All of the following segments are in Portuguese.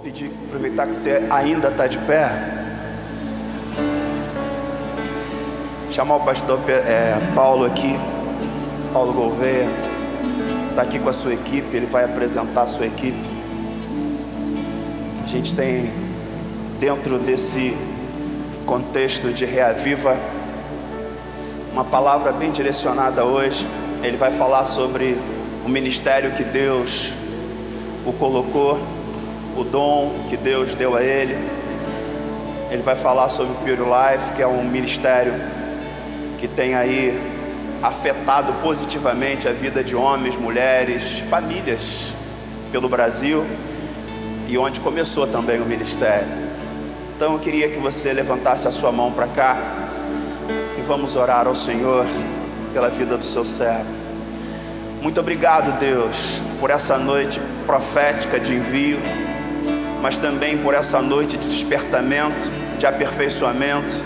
pedir, aproveitar que você ainda está de pé, chamar o pastor Paulo aqui, Paulo Gouveia, está aqui com a sua equipe, ele vai apresentar a sua equipe. A gente tem, dentro desse contexto de Reaviva, uma palavra bem direcionada hoje. Ele vai falar sobre o ministério que Deus o colocou, o dom que Deus deu a ele. Ele vai falar sobre o Pure Life, que é um ministério que tem aí afetado positivamente a vida de homens, mulheres, famílias pelo Brasil, e onde começou também o ministério. Então eu queria que você levantasse a sua mão para cá e vamos orar ao Senhor pela vida do seu servo. Muito obrigado, Deus, por essa noite profética de envio, mas também por essa noite de despertamento, de aperfeiçoamento,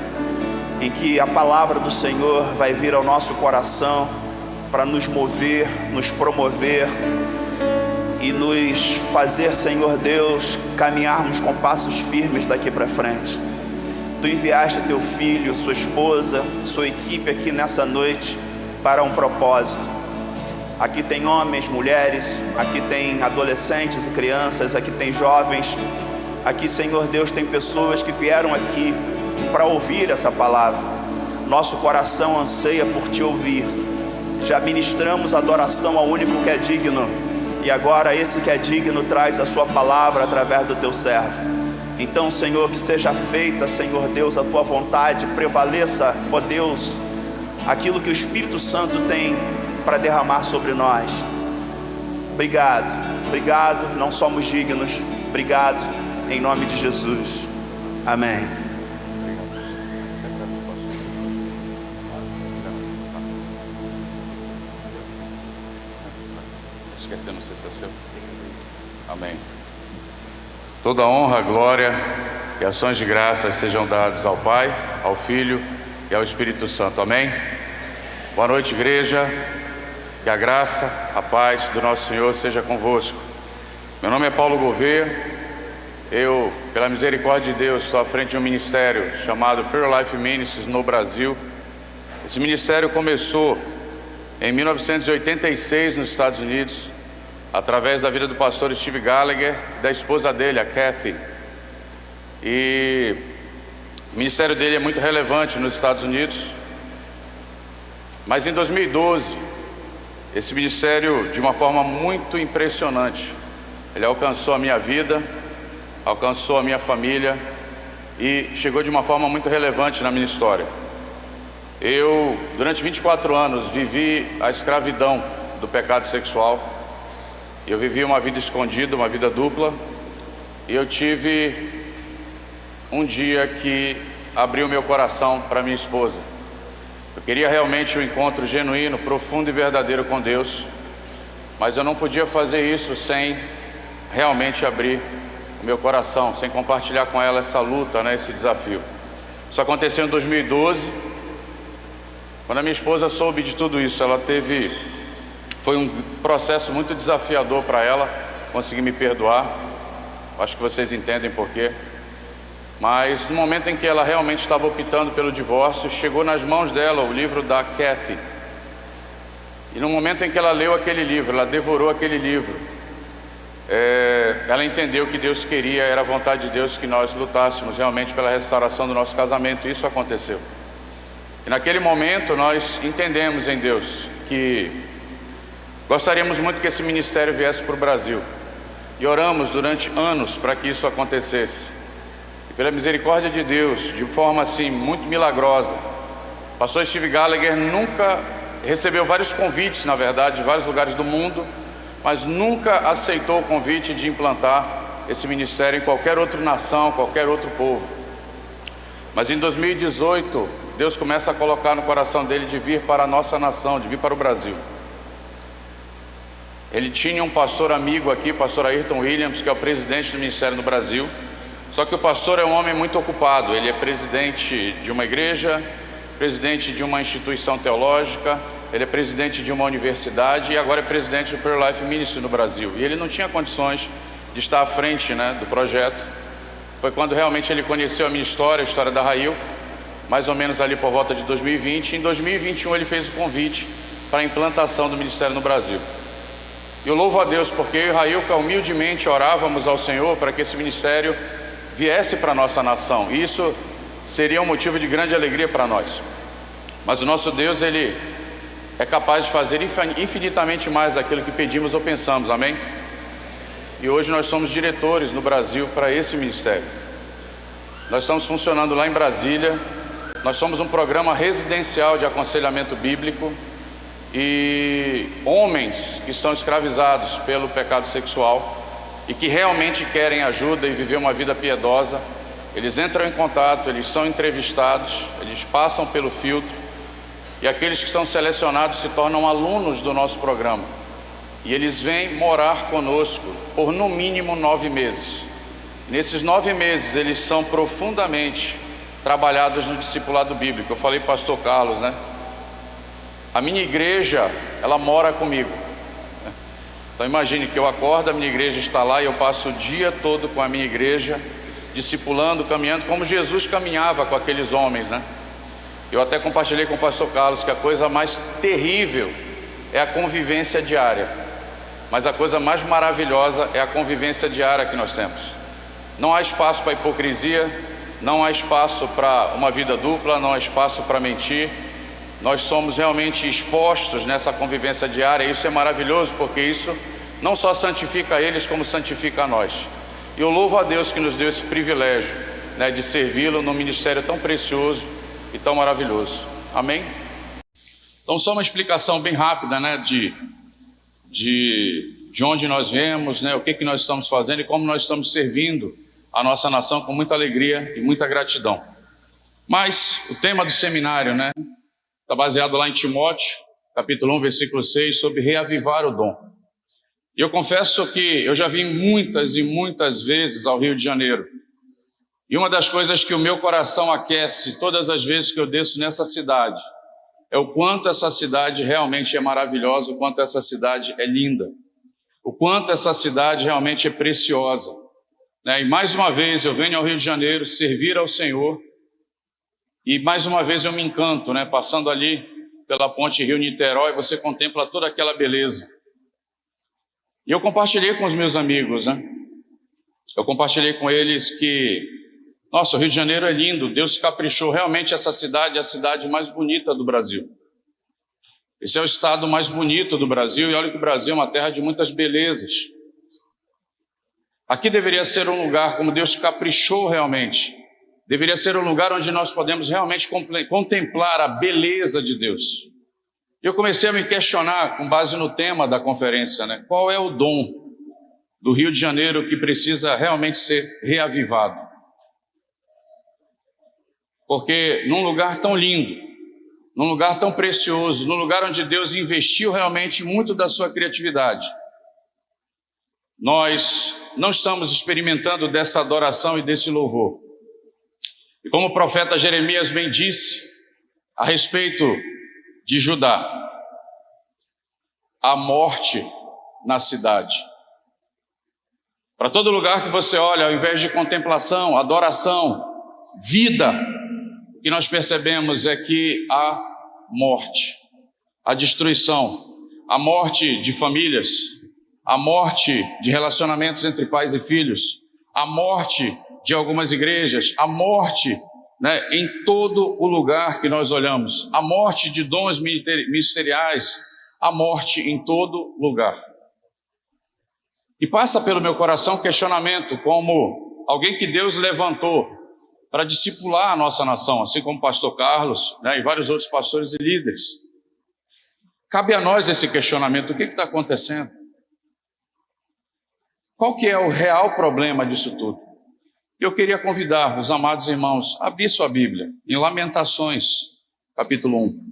em que a palavra do Senhor vai vir ao nosso coração para nos mover, nos promover e nos fazer, Senhor Deus, caminharmos com passos firmes daqui para frente. Tu enviaste teu filho, sua esposa, sua equipe aqui nessa noite para um propósito. Aqui tem homens, mulheres, aqui tem adolescentes e crianças, aqui tem jovens. Aqui, Senhor Deus, tem pessoas que vieram aqui para ouvir essa palavra. Nosso coração anseia por te ouvir. Já ministramos adoração ao único que é digno, e agora esse que é digno traz a sua palavra através do teu servo. Então, Senhor, que seja feita, Senhor Deus, a tua vontade, prevaleça, ó Deus, aquilo que o Espírito Santo tem para derramar sobre nós. Obrigado, obrigado, não somos dignos. Obrigado, em nome de Jesus. Amém. Esqueci, não sei se é seu. Amém. Toda honra, glória e ações de graças sejam dadas ao Pai, ao Filho e ao Espírito Santo. Amém. Boa noite, igreja. Que a graça, a paz do nosso Senhor seja convosco. Meu nome é Paulo Gouveia. Eu, pela misericórdia de Deus, estou à frente de um ministério chamado Pure Life Ministries no Brasil. Esse ministério começou em 1986 nos Estados Unidos, através da vida do pastor Steve Gallagher e da esposa dele, a Kathy. E o ministério dele é muito relevante nos Estados Unidos. Mas em 2012, esse ministério, de uma forma muito impressionante, ele alcançou a minha vida, alcançou a minha família e chegou de uma forma muito relevante na minha história. Eu, durante 24 anos, vivi a escravidão do pecado sexual. Eu vivi uma vida escondida, uma vida dupla. E eu tive um dia que abri o meu coração para minha esposa. Eu queria realmente um encontro genuíno, profundo e verdadeiro com Deus, mas eu não podia fazer isso sem realmente abrir o meu coração, sem compartilhar com ela essa luta, esse desafio. Isso aconteceu em 2012, quando a minha esposa soube de tudo isso. Foi um processo muito desafiador para ela conseguir me perdoar. Acho que vocês entendem por quê. Mas no momento em que ela realmente estava optando pelo divórcio, chegou nas mãos dela o livro da Kathy. E no momento em que ela leu aquele livro, ela devorou aquele livro, ela entendeu que Deus queria, era a vontade de Deus que nós lutássemos realmente pela restauração do nosso casamento. E isso aconteceu. E naquele momento nós entendemos em Deus que gostaríamos muito que esse ministério viesse para o Brasil. E oramos durante anos para que isso acontecesse. Pela misericórdia de Deus, de forma assim muito milagrosa, o pastor Steve Gallagher nunca recebeu vários convites, na verdade, de vários lugares do mundo, mas nunca aceitou o convite de implantar esse ministério em qualquer outra nação, qualquer outro povo. Mas em 2018, Deus começa a colocar no coração dele de vir para a nossa nação, de vir para o Brasil. Ele tinha um pastor amigo aqui, pastor Ayrton Williams, que é o presidente do ministério no Brasil. Só que o pastor é um homem muito ocupado. Ele é presidente de uma igreja, presidente de uma instituição teológica, ele é presidente de uma universidade e agora é presidente do Pure Life Ministry no Brasil. E ele não tinha condições de estar à frente, né, do projeto. Foi quando realmente ele conheceu a minha história, a história da Rail, mais ou menos ali por volta de 2020. Em 2021 ele fez o convite para a implantação do ministério no Brasil. E eu louvo a Deus porque eu e Railca humildemente orávamos ao Senhor para que esse ministério viesse para a nossa nação. E isso seria um motivo de grande alegria para nós. Mas o nosso Deus, Ele é capaz de fazer infinitamente mais daquilo que pedimos ou pensamos, amém? E hoje nós somos diretores no Brasil para esse ministério. Nós estamos funcionando lá em Brasília. Nós somos um programa residencial de aconselhamento bíblico. E homens que estão escravizados pelo pecado sexual e que realmente querem ajuda e viver uma vida piedosa, eles entram em contato, eles são entrevistados, eles passam pelo filtro, e aqueles que são selecionados se tornam alunos do nosso programa, e eles vêm morar conosco por no mínimo 9 meses. Nesses 9 meses eles são profundamente trabalhados no discipulado bíblico. Eu falei para o pastor Carlos, né? A minha igreja, ela mora comigo. Então imagine que eu acordo, a minha igreja está lá e eu passo o dia todo com a minha igreja, discipulando, caminhando, como Jesus caminhava com aqueles homens, né? Eu até compartilhei com o pastor Carlos que a coisa mais terrível é a convivência diária, mas a coisa mais maravilhosa é a convivência diária que nós temos. Não há espaço para hipocrisia, não há espaço para uma vida dupla, não há espaço para mentir. Nós somos realmente expostos nessa convivência diária, e isso é maravilhoso, porque isso não só santifica eles, como santifica a nós. E eu louvo a Deus que nos deu esse privilégio, né, de servi-lo num ministério tão precioso e tão maravilhoso. Amém? Então só uma explicação bem rápida, né, de onde nós viemos, né, o que nós estamos fazendo e como nós estamos servindo a nossa nação com muita alegria e muita gratidão. Mas o tema do seminário, né, está baseado lá em Timóteo, capítulo 1, versículo 6, sobre reavivar o dom. E eu confesso que eu já vim muitas e muitas vezes ao Rio de Janeiro. E uma das coisas que o meu coração aquece todas as vezes que eu desço nessa cidade é o quanto essa cidade realmente é maravilhosa, o quanto essa cidade é linda, o quanto essa cidade realmente é preciosa, né? E mais uma vez eu venho ao Rio de Janeiro servir ao Senhor. E mais uma vez eu me encanto, né? Passando ali pela ponte Rio-Niterói, você contempla toda aquela beleza. E eu compartilhei com os meus amigos, né? Eu compartilhei com eles que, nossa, o Rio de Janeiro é lindo, Deus caprichou, realmente essa cidade é a cidade mais bonita do Brasil. Esse é o estado mais bonito do Brasil, e olha que o Brasil é uma terra de muitas belezas. Aqui deveria ser um lugar como Deus caprichou realmente. Deveria ser um lugar onde nós podemos realmente contemplar a beleza de Deus. Eu comecei a me questionar, com base no tema da conferência, né? Qual é o dom do Rio de Janeiro que precisa realmente ser reavivado? Porque num lugar tão lindo, num lugar tão precioso, num lugar onde Deus investiu realmente muito da sua criatividade, nós não estamos experimentando dessa adoração e desse louvor. E como o profeta Jeremias bem disse a respeito de Judá, a morte na cidade. Para todo lugar que você olha, ao invés de contemplação, adoração, vida, o que nós percebemos é que há morte, a destruição, a morte de famílias, a morte de relacionamentos entre pais e filhos, a morte de algumas igrejas, a morte, né, em todo o lugar que nós olhamos, a morte de dons ministeriais, a morte em todo lugar. E passa pelo meu coração um questionamento, como alguém que Deus levantou para discipular a nossa nação, assim como o pastor Carlos, né, e vários outros pastores e líderes. Cabe a nós esse questionamento: o que está acontecendo? Qual que é o real problema disso tudo? Eu queria convidar os amados irmãos a abrir sua Bíblia em Lamentações, capítulo 1.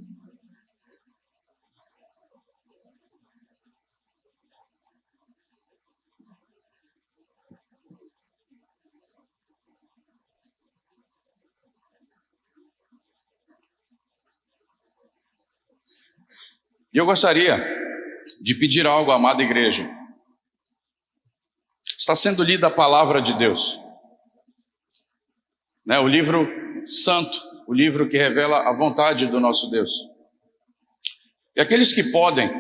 E eu gostaria de pedir algo à amada igreja. está sendo lida a palavra de Deus, né? O livro santo, o livro que revela a vontade do nosso Deus. E aqueles que podem,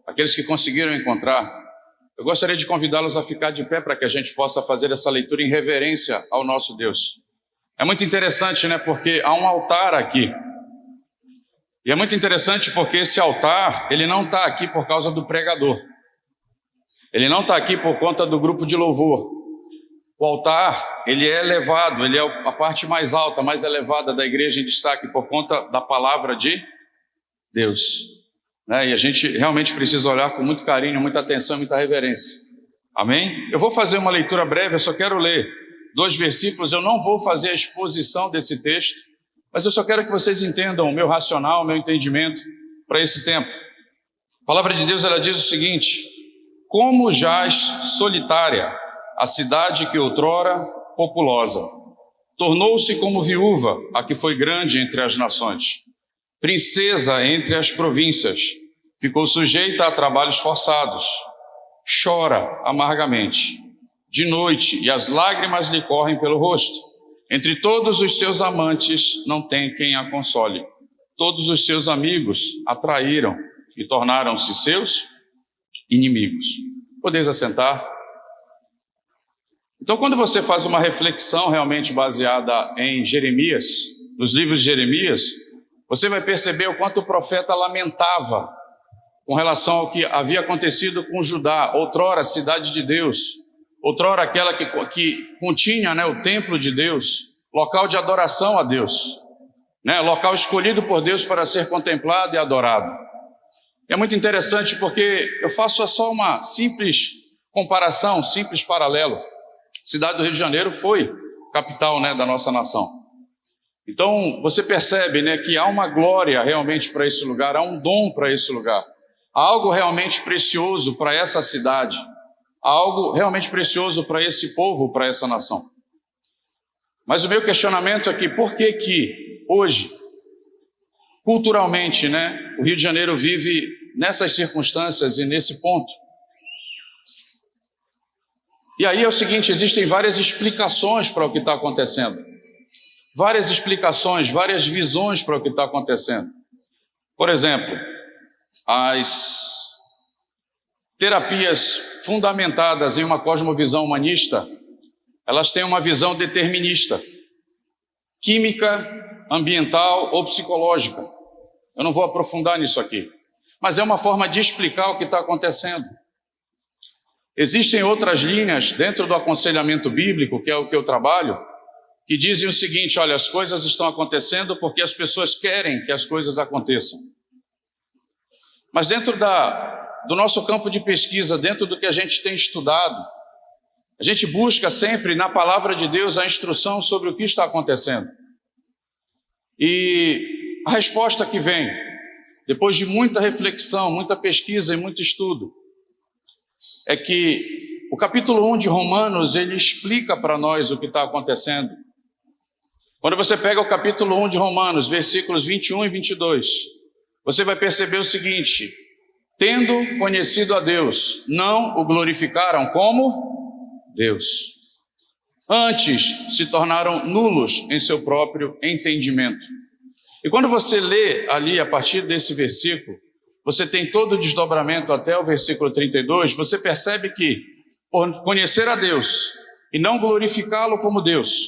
aqueles que conseguiram encontrar, eu gostaria de convidá-los a ficar de pé para que a gente possa fazer essa leitura em reverência ao nosso Deus. É muito interessante, né? Porque há um altar aqui. E é muito interessante porque esse altar, ele não está aqui por causa do pregador. Ele não está aqui por conta do grupo de louvor. O altar, ele é elevado, ele é a parte mais alta, mais elevada da igreja em destaque por conta da palavra de Deus, né? E a gente realmente precisa olhar com muito carinho, muita atenção, muita reverência. Amém? Eu vou fazer uma leitura breve, eu só quero ler 2 versículos, eu não vou fazer a exposição desse texto, mas eu só quero que vocês entendam o meu racional, o meu entendimento para esse tempo. A palavra de Deus, ela diz o seguinte: como jaz solitária a cidade que outrora populosa, tornou-se como viúva a que foi grande entre as nações, princesa entre as províncias, ficou sujeita a trabalhos forçados, chora amargamente, de noite, e as lágrimas lhe correm pelo rosto. Entre todos os seus amantes não tem quem a console. Todos os seus amigos a traíram e tornaram-se seus inimigos. Podeis assentar? Então, quando você faz uma reflexão realmente baseada em Jeremias, nos livros de Jeremias, você vai perceber o quanto o profeta lamentava com relação ao que havia acontecido com Judá, outrora cidade de Deus, outrora aquela que continha, né, o templo de Deus, local de adoração a Deus, né, local escolhido por Deus para ser contemplado e adorado. É muito interessante porque eu faço só uma simples comparação, um simples paralelo. A cidade do Rio de Janeiro foi capital, né, da nossa nação. Então você percebe, né, que há uma glória realmente para esse lugar, há um dom para esse lugar, há algo realmente precioso para essa cidade, há algo realmente precioso para esse povo, para essa nação. Mas o meu questionamento é que por que hoje, culturalmente, né, o Rio de Janeiro vive nessas circunstâncias e nesse ponto? E aí é o seguinte, existem várias explicações para o que está acontecendo. Várias explicações, várias visões para o que está acontecendo. Por exemplo, as terapias fundamentadas em uma cosmovisão humanista, elas têm uma visão determinista, química, ambiental ou psicológica. Eu não vou aprofundar nisso aqui, mas é uma forma de explicar o que está acontecendo. Existem outras linhas dentro do aconselhamento bíblico, que é o que eu trabalho, que dizem o seguinte: olha, as coisas estão acontecendo porque as pessoas querem que as coisas aconteçam. Mas dentro do nosso campo de pesquisa, dentro do que a gente tem estudado, a gente busca sempre na palavra de Deus a instrução sobre o que está acontecendo. E a resposta que vem, depois de muita reflexão, muita pesquisa e muito estudo, é que o capítulo 1 de Romanos, ele explica para nós o que está acontecendo. Quando você pega o capítulo 1 de Romanos, versículos 21 e 22, você vai perceber o seguinte: tendo conhecido a Deus, não o glorificaram como Deus. Antes se tornaram nulos em seu próprio entendimento. E quando você lê ali a partir desse versículo, você tem todo o desdobramento até o versículo 32, você percebe que, por conhecer a Deus e não glorificá-lo como Deus,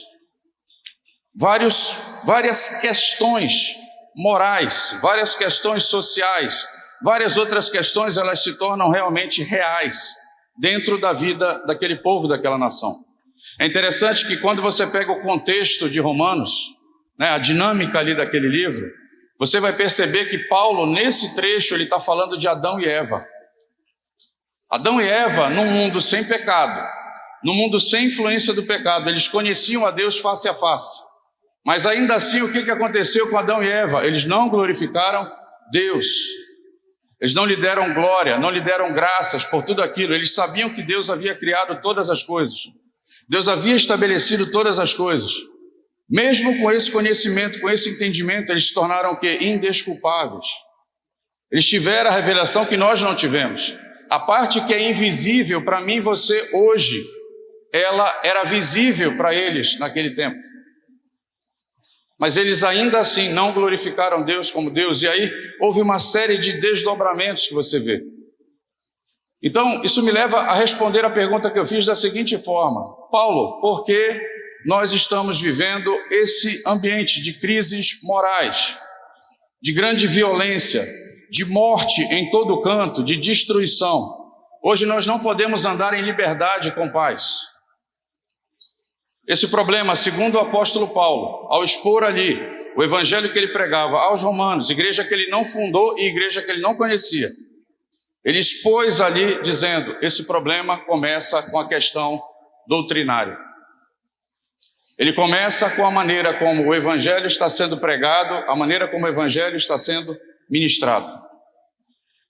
várias questões morais, várias questões sociais, várias outras questões, elas se tornam realmente reais dentro da vida daquele povo, daquela nação. É interessante que quando você pega o contexto de Romanos, né, a dinâmica ali daquele livro, você vai perceber que Paulo, nesse trecho, ele está falando de Adão e Eva. Adão e Eva, num mundo sem pecado, num mundo sem influência do pecado, eles conheciam a Deus face a face. Mas ainda assim, o que aconteceu com Adão e Eva? Eles não glorificaram Deus. Eles não lhe deram glória, não lhe deram graças por tudo aquilo. Eles sabiam que Deus havia criado todas as coisas. Deus havia estabelecido todas as coisas. Mesmo com esse conhecimento, com esse entendimento, eles se tornaram o quê? Indesculpáveis. Eles tiveram a revelação que nós não tivemos. A parte que é invisível para mim e você hoje, ela era visível para eles naquele tempo. Mas eles ainda assim não glorificaram Deus como Deus. E aí houve uma série de desdobramentos que você vê. Então, isso me leva a responder a pergunta que eu fiz da seguinte forma: Paulo, por que nós estamos vivendo esse ambiente de crises morais, de grande violência, de morte em todo canto, de destruição? Hoje nós não podemos andar em liberdade com paz. Esse problema, segundo o apóstolo Paulo, ao expor ali o evangelho que ele pregava aos romanos, igreja que ele não fundou e igreja que ele não conhecia, ele expôs ali dizendo: esse problema começa com a questão doutrinária. Ele começa com a maneira como o evangelho está sendo pregado, a maneira como o evangelho está sendo ministrado.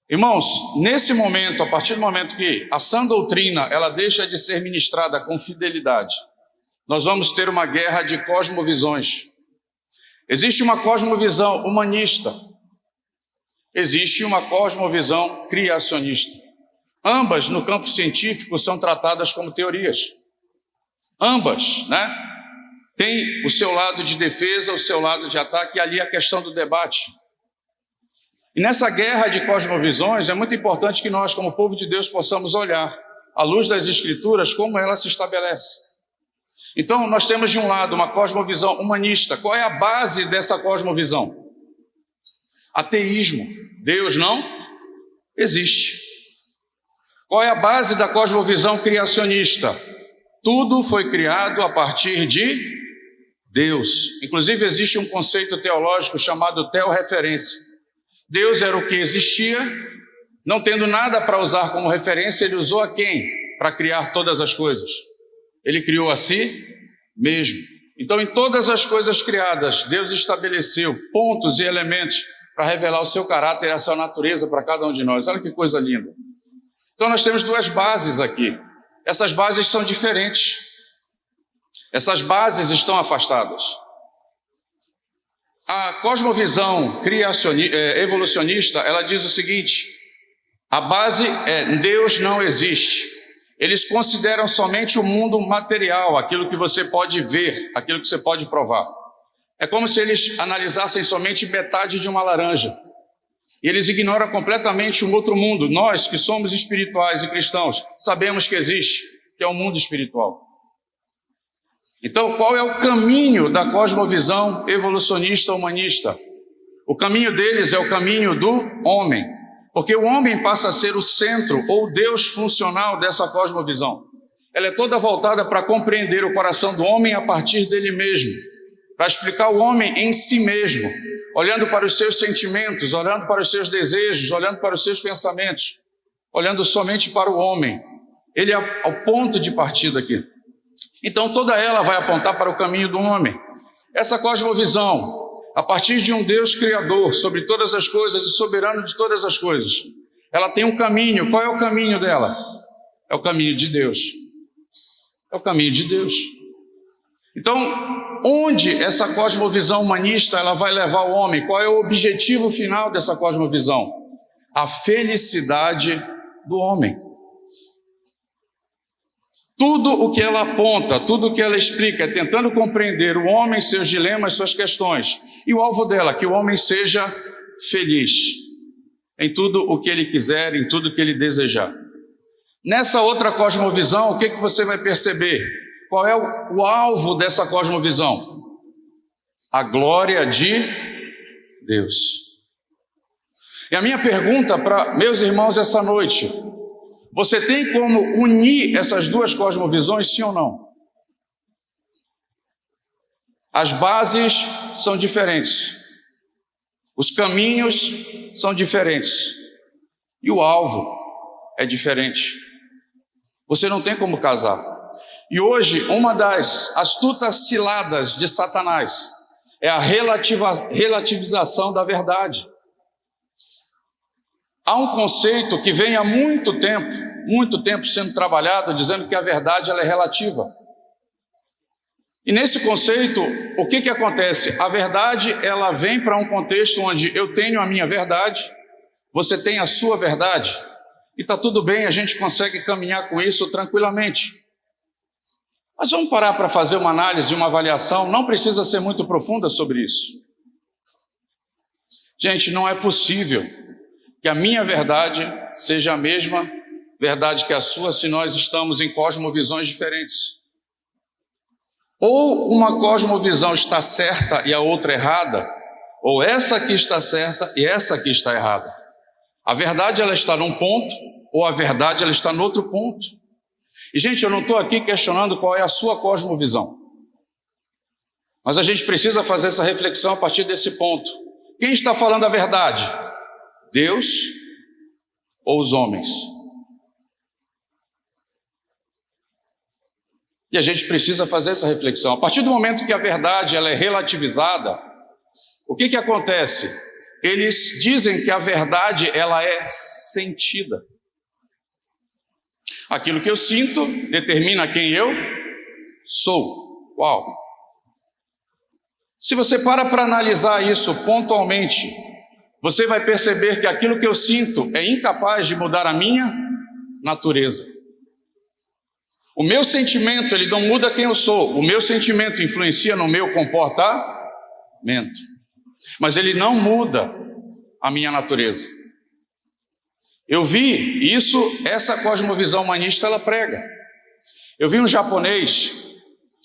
Irmãos, nesse momento, a partir do momento que a sã doutrina ela deixa de ser ministrada com fidelidade, nós vamos ter uma guerra de cosmovisões. Existe uma cosmovisão humanista, existe uma cosmovisão criacionista. Ambas, no campo científico, são tratadas como teorias. Ambas, tem o seu lado de defesa, o seu lado de ataque, e ali a questão do debate. E nessa guerra de cosmovisões, é muito importante que nós, como povo de Deus, possamos olhar, à luz das Escrituras, como ela se estabelece. Então, nós temos de um lado uma cosmovisão humanista. Qual é a base dessa cosmovisão? Ateísmo. Deus não existe. Qual é a base da cosmovisão criacionista? Tudo foi criado a partir de Deus. Inclusive, existe um conceito teológico chamado teorreferência. Deus era o que existia, não tendo nada para usar como referência, ele usou a quem? Para criar todas as coisas. Ele criou a si mesmo. Então, em todas as coisas criadas, Deus estabeleceu pontos e elementos para revelar o seu caráter e a sua natureza para cada um de nós. Olha que coisa linda. Então, nós temos duas bases aqui. Essas bases são diferentes. Essas bases estão afastadas. A cosmovisão evolucionista, ela diz o seguinte: a base é Deus não existe. Eles consideram somente o mundo material, aquilo que você pode ver, aquilo que você pode provar. É como se eles analisassem somente metade de uma laranja. E eles ignoram completamente um outro mundo. Nós, que somos espirituais e cristãos, sabemos que existe, que é o mundo espiritual. Então, qual é o caminho da cosmovisão evolucionista humanista? O caminho deles é o caminho do homem. Porque o homem passa a ser o centro ou Deus funcional dessa cosmovisão. Ela é toda voltada para compreender o coração do homem a partir dele mesmo, para explicar o homem em si mesmo, olhando para os seus sentimentos, olhando para os seus desejos, olhando para os seus pensamentos, olhando somente para o homem. Ele é o ponto de partida aqui. Então toda ela vai apontar para o caminho do homem. Essa cosmovisão, a partir de um Deus criador sobre todas as coisas e soberano de todas as coisas, ela tem um caminho. Qual é o caminho dela? É o caminho de Deus. É o caminho de Deus. Então, onde essa cosmovisão humanista ela vai levar o homem? Qual é o objetivo final dessa cosmovisão? A felicidade do homem. Tudo o que ela aponta, tudo o que ela explica, é tentando compreender o homem, seus dilemas, suas questões. E o alvo dela, que o homem seja feliz em tudo o que ele quiser, em tudo o que ele desejar. Nessa outra cosmovisão, o que você vai perceber? Qual é o alvo dessa cosmovisão? A glória de Deus. E a minha pergunta para meus irmãos essa noite: você tem como unir essas duas cosmovisões, sim ou não? As bases são diferentes, os caminhos são diferentes e o alvo é diferente. Você não tem como casar. E hoje, uma das astutas ciladas de Satanás é a relativização da verdade. Há um conceito que vem há muito tempo sendo trabalhado, dizendo que a verdade ela é relativa. E nesse conceito, o que acontece? A verdade ela vem para um contexto onde eu tenho a minha verdade, você tem a sua verdade, e está tudo bem, a gente consegue caminhar com isso tranquilamente. Mas vamos parar para fazer uma análise e uma avaliação, não precisa ser muito profunda sobre isso. Gente, não é possível que a minha verdade seja a mesma verdade que a sua se nós estamos em cosmovisões diferentes. Ou uma cosmovisão está certa e a outra errada, ou essa aqui está certa e essa aqui está errada. A verdade ela está num ponto, ou a verdade ela está no outro ponto. E gente, eu não estou aqui questionando qual é a sua cosmovisão. Mas a gente precisa fazer essa reflexão a partir desse ponto. Quem está falando a verdade? Deus ou os homens? E a gente precisa fazer essa reflexão. A partir do momento que a verdade ela é relativizada, o que acontece? Eles dizem que a verdade ela é sentida. Aquilo que eu sinto determina quem eu sou. Uau! Se você para analisar isso pontualmente, você vai perceber que aquilo que eu sinto é incapaz de mudar a minha natureza. O meu sentimento, ele não muda quem eu sou. O meu sentimento influencia no meu comportamento. Mas ele não muda a minha natureza. Eu vi isso, essa cosmovisão humanista, ela prega. Eu vi um japonês,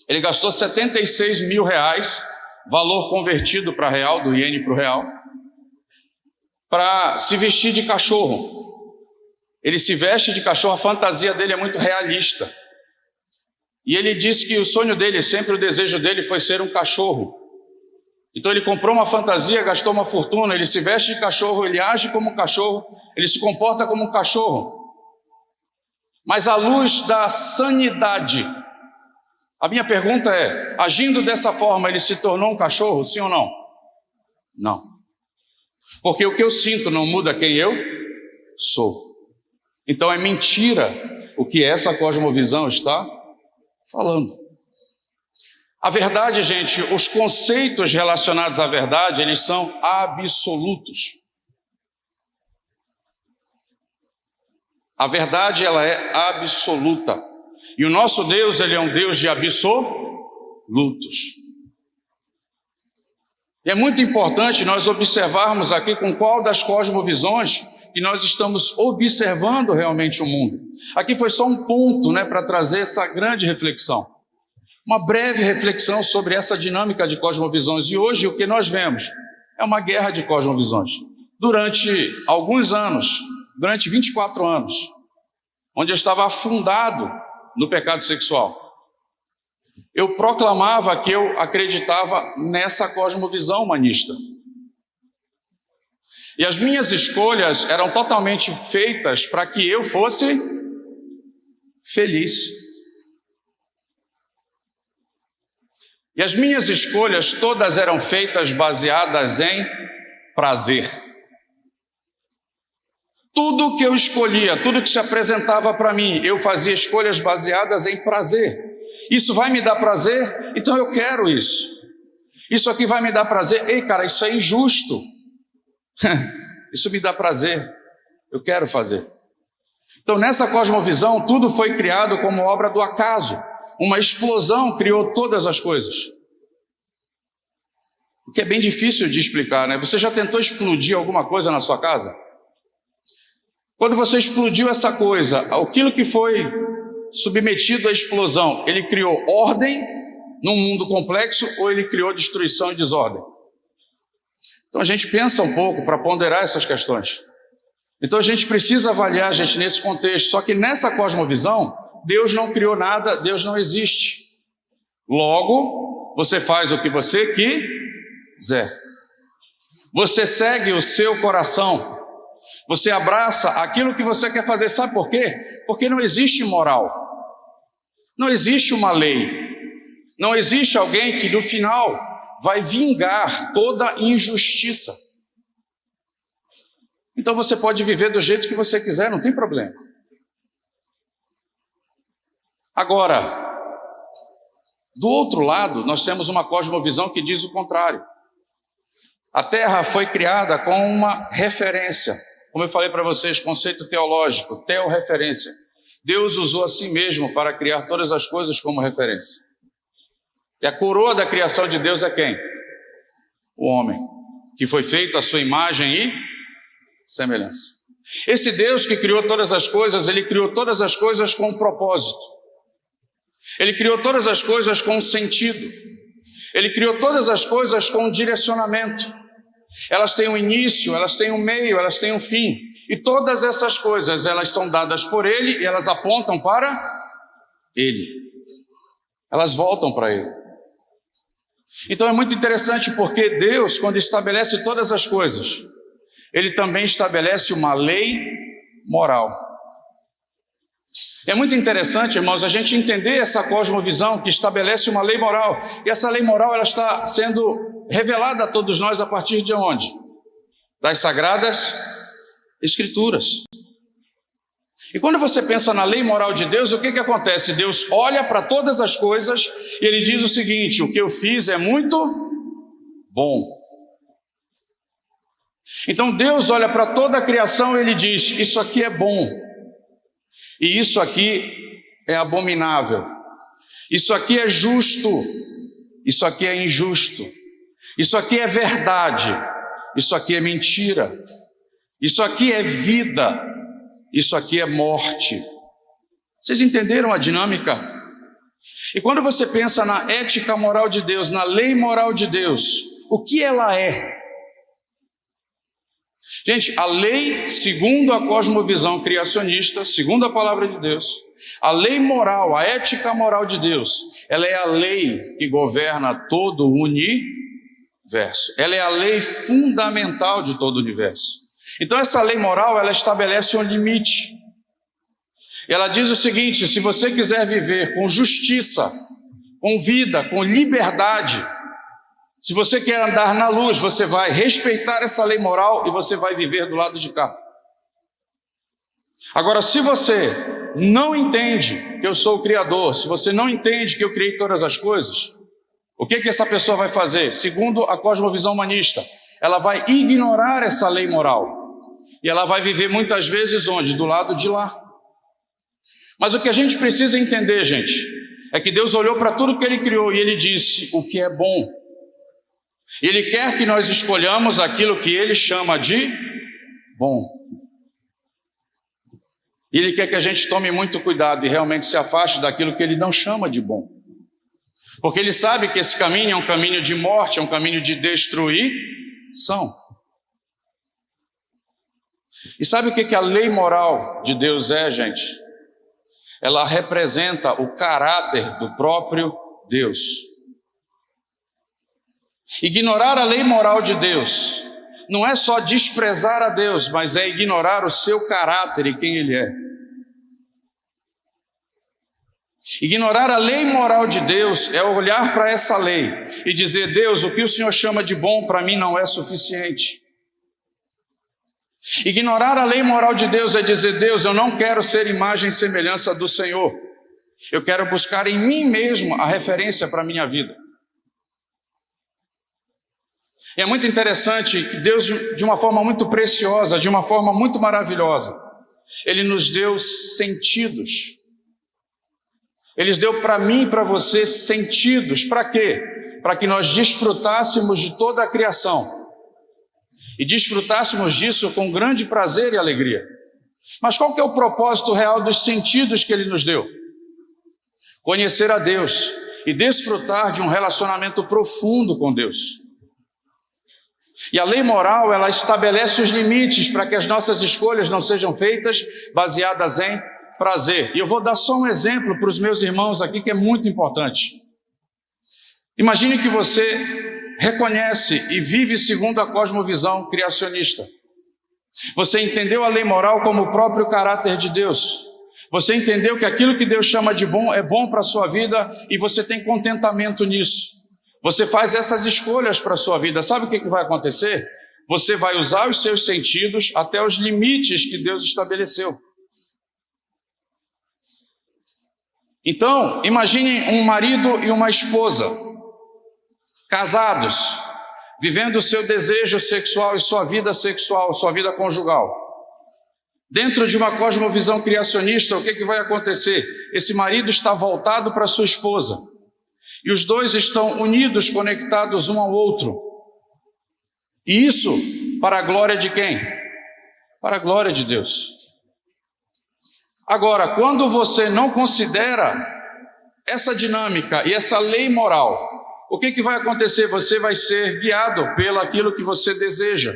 ele gastou 76 mil reais, valor convertido para real, do iene para o real, para se vestir de cachorro. Ele se veste de cachorro, a fantasia dele é muito realista. E ele disse que o sonho dele, sempre o desejo dele foi ser um cachorro. Então ele comprou uma fantasia, gastou uma fortuna, ele se veste de cachorro, ele age como um cachorro, ele se comporta como um cachorro. Mas à luz da sanidade, a minha pergunta é, agindo dessa forma, ele se tornou um cachorro, sim ou não? Não. Porque o que eu sinto não muda quem eu sou. Então é mentira o que essa cosmovisão está falando. A verdade, gente, os conceitos relacionados à verdade, eles são absolutos. A verdade, ela é absoluta. E o nosso Deus, ele é um Deus de absolutos. E é muito importante nós observarmos aqui com qual das cosmovisões que nós estamos observando realmente o mundo. Aqui foi só um ponto, para trazer essa grande reflexão. Uma breve reflexão sobre essa dinâmica de cosmovisões. E hoje o que nós vemos é uma guerra de cosmovisões. Durante alguns anos, durante 24 anos, onde eu estava afundado no pecado sexual, eu proclamava que eu acreditava nessa cosmovisão humanista. E as minhas escolhas eram totalmente feitas para que eu fosse feliz. E as minhas escolhas todas eram feitas baseadas em prazer. Tudo que eu escolhia, tudo que se apresentava para mim, eu fazia escolhas baseadas em prazer. Isso vai me dar prazer? Então eu quero isso. Isso aqui vai me dar prazer? Ei, cara, isso é injusto. Isso me dá prazer. Eu quero fazer. Então nessa cosmovisão, tudo foi criado como obra do acaso. Uma explosão criou todas as coisas. O que é bem difícil de explicar, Você já tentou explodir alguma coisa na sua casa? Quando você explodiu essa coisa, aquilo que foi submetido à explosão, ele criou ordem num mundo complexo ou ele criou destruição e desordem? Então a gente pensa um pouco para ponderar essas questões. Então a gente precisa avaliar, gente, nesse contexto. Só que nessa cosmovisão, Deus não criou nada, Deus não existe. Logo, você faz o que você quiser. Você segue o seu coração. Você abraça aquilo que você quer fazer. Sabe por quê? Porque não existe moral. Não existe uma lei. Não existe alguém que no final vai vingar toda injustiça. Então você pode viver do jeito que você quiser, não tem problema. Agora, do outro lado, nós temos uma cosmovisão que diz o contrário. A Terra foi criada com uma referência. Como eu falei para vocês, conceito teológico, teorreferência. Deus usou a si mesmo para criar todas as coisas como referência. E a coroa da criação de Deus é quem? O homem, que foi feito à sua imagem e semelhança. Esse Deus que criou todas as coisas, ele criou todas as coisas com um propósito. Ele criou todas as coisas com um sentido. Ele criou todas as coisas com um direcionamento. Elas têm um início, elas têm um meio, elas têm um fim. E todas essas coisas, elas são dadas por Ele e elas apontam para Ele. Elas voltam para Ele. Então é muito interessante porque Deus, quando estabelece todas as coisas, Ele também estabelece uma lei moral. É muito interessante, irmãos, a gente entender essa cosmovisão que estabelece uma lei moral. E essa lei moral, ela está sendo revelada a todos nós a partir de onde? Das Sagradas Escrituras. E quando você pensa na lei moral de Deus, o que acontece? Deus olha para todas as coisas e Ele diz o seguinte: o que eu fiz é muito bom. Então Deus olha para toda a criação e Ele diz: isso aqui é bom. E isso aqui é abominável. Isso aqui é justo. Isso aqui é injusto. Isso aqui é verdade. Isso aqui é mentira. Isso aqui é vida. Isso aqui é morte. Vocês entenderam a dinâmica? E quando você pensa na ética moral de Deus, na lei moral de Deus, o que ela é? Gente, a lei, segundo a cosmovisão criacionista, segundo a palavra de Deus, a lei moral, a ética moral de Deus, ela é a lei que governa todo o universo. Ela é a lei fundamental de todo o universo. Então essa lei moral, ela estabelece um limite. Ela diz o seguinte: se você quiser viver com justiça, com vida, com liberdade, se você quer andar na luz, você vai respeitar essa lei moral e você vai viver do lado de cá. Agora, se você não entende que eu sou o Criador, se você não entende que eu criei todas as coisas, o que essa pessoa vai fazer? Segundo a cosmovisão humanista, ela vai ignorar essa lei moral. E ela vai viver muitas vezes onde? Do lado de lá. Mas o que a gente precisa entender, gente, é que Deus olhou para tudo que Ele criou e Ele disse o que é bom. E Ele quer que nós escolhamos aquilo que Ele chama de bom. E Ele quer que a gente tome muito cuidado e realmente se afaste daquilo que Ele não chama de bom. Porque Ele sabe que esse caminho é um caminho de morte, é um caminho de destruição. E sabe o que a lei moral de Deus é, gente? Ela representa o caráter do próprio Deus. Ignorar a lei moral de Deus não é só desprezar a Deus, mas é ignorar o seu caráter e quem Ele é. Ignorar a lei moral de Deus é olhar para essa lei e dizer: Deus, o que o Senhor chama de bom para mim não é suficiente. Ignorar a lei moral de Deus é dizer: Deus, eu não quero ser imagem e semelhança do Senhor. Eu quero buscar em mim mesmo a referência para a minha vida. E é muito interessante que Deus, de uma forma muito preciosa, de uma forma muito maravilhosa, Ele nos deu sentidos. Ele deu para mim e para você sentidos. Para quê? Para que nós desfrutássemos de toda a criação. E desfrutássemos disso com grande prazer e alegria. Mas qual que é o propósito real dos sentidos que Ele nos deu? Conhecer a Deus e desfrutar de um relacionamento profundo com Deus. E a lei moral, ela estabelece os limites para que as nossas escolhas não sejam feitas baseadas em prazer. E eu vou dar só um exemplo para os meus irmãos aqui que é muito importante. Imagine que você reconhece e vive segundo a cosmovisão criacionista. Você entendeu a lei moral como o próprio caráter de Deus. Você entendeu que aquilo que Deus chama de bom é bom para a sua vida e você tem contentamento nisso. Você faz essas escolhas para a sua vida. Sabe o que vai acontecer? Você vai usar os seus sentidos até os limites que Deus estabeleceu. Então, imagine um marido e uma esposa, casados, vivendo o seu desejo sexual e sua vida sexual, sua vida conjugal. Dentro de uma cosmovisão criacionista, o que vai acontecer? Esse marido está voltado para sua esposa. E os dois estão unidos, conectados um ao outro. E isso para a glória de quem? Para a glória de Deus. Agora, quando você não considera essa dinâmica e essa lei moral, o que vai acontecer? Você vai ser guiado pelo aquilo que você deseja.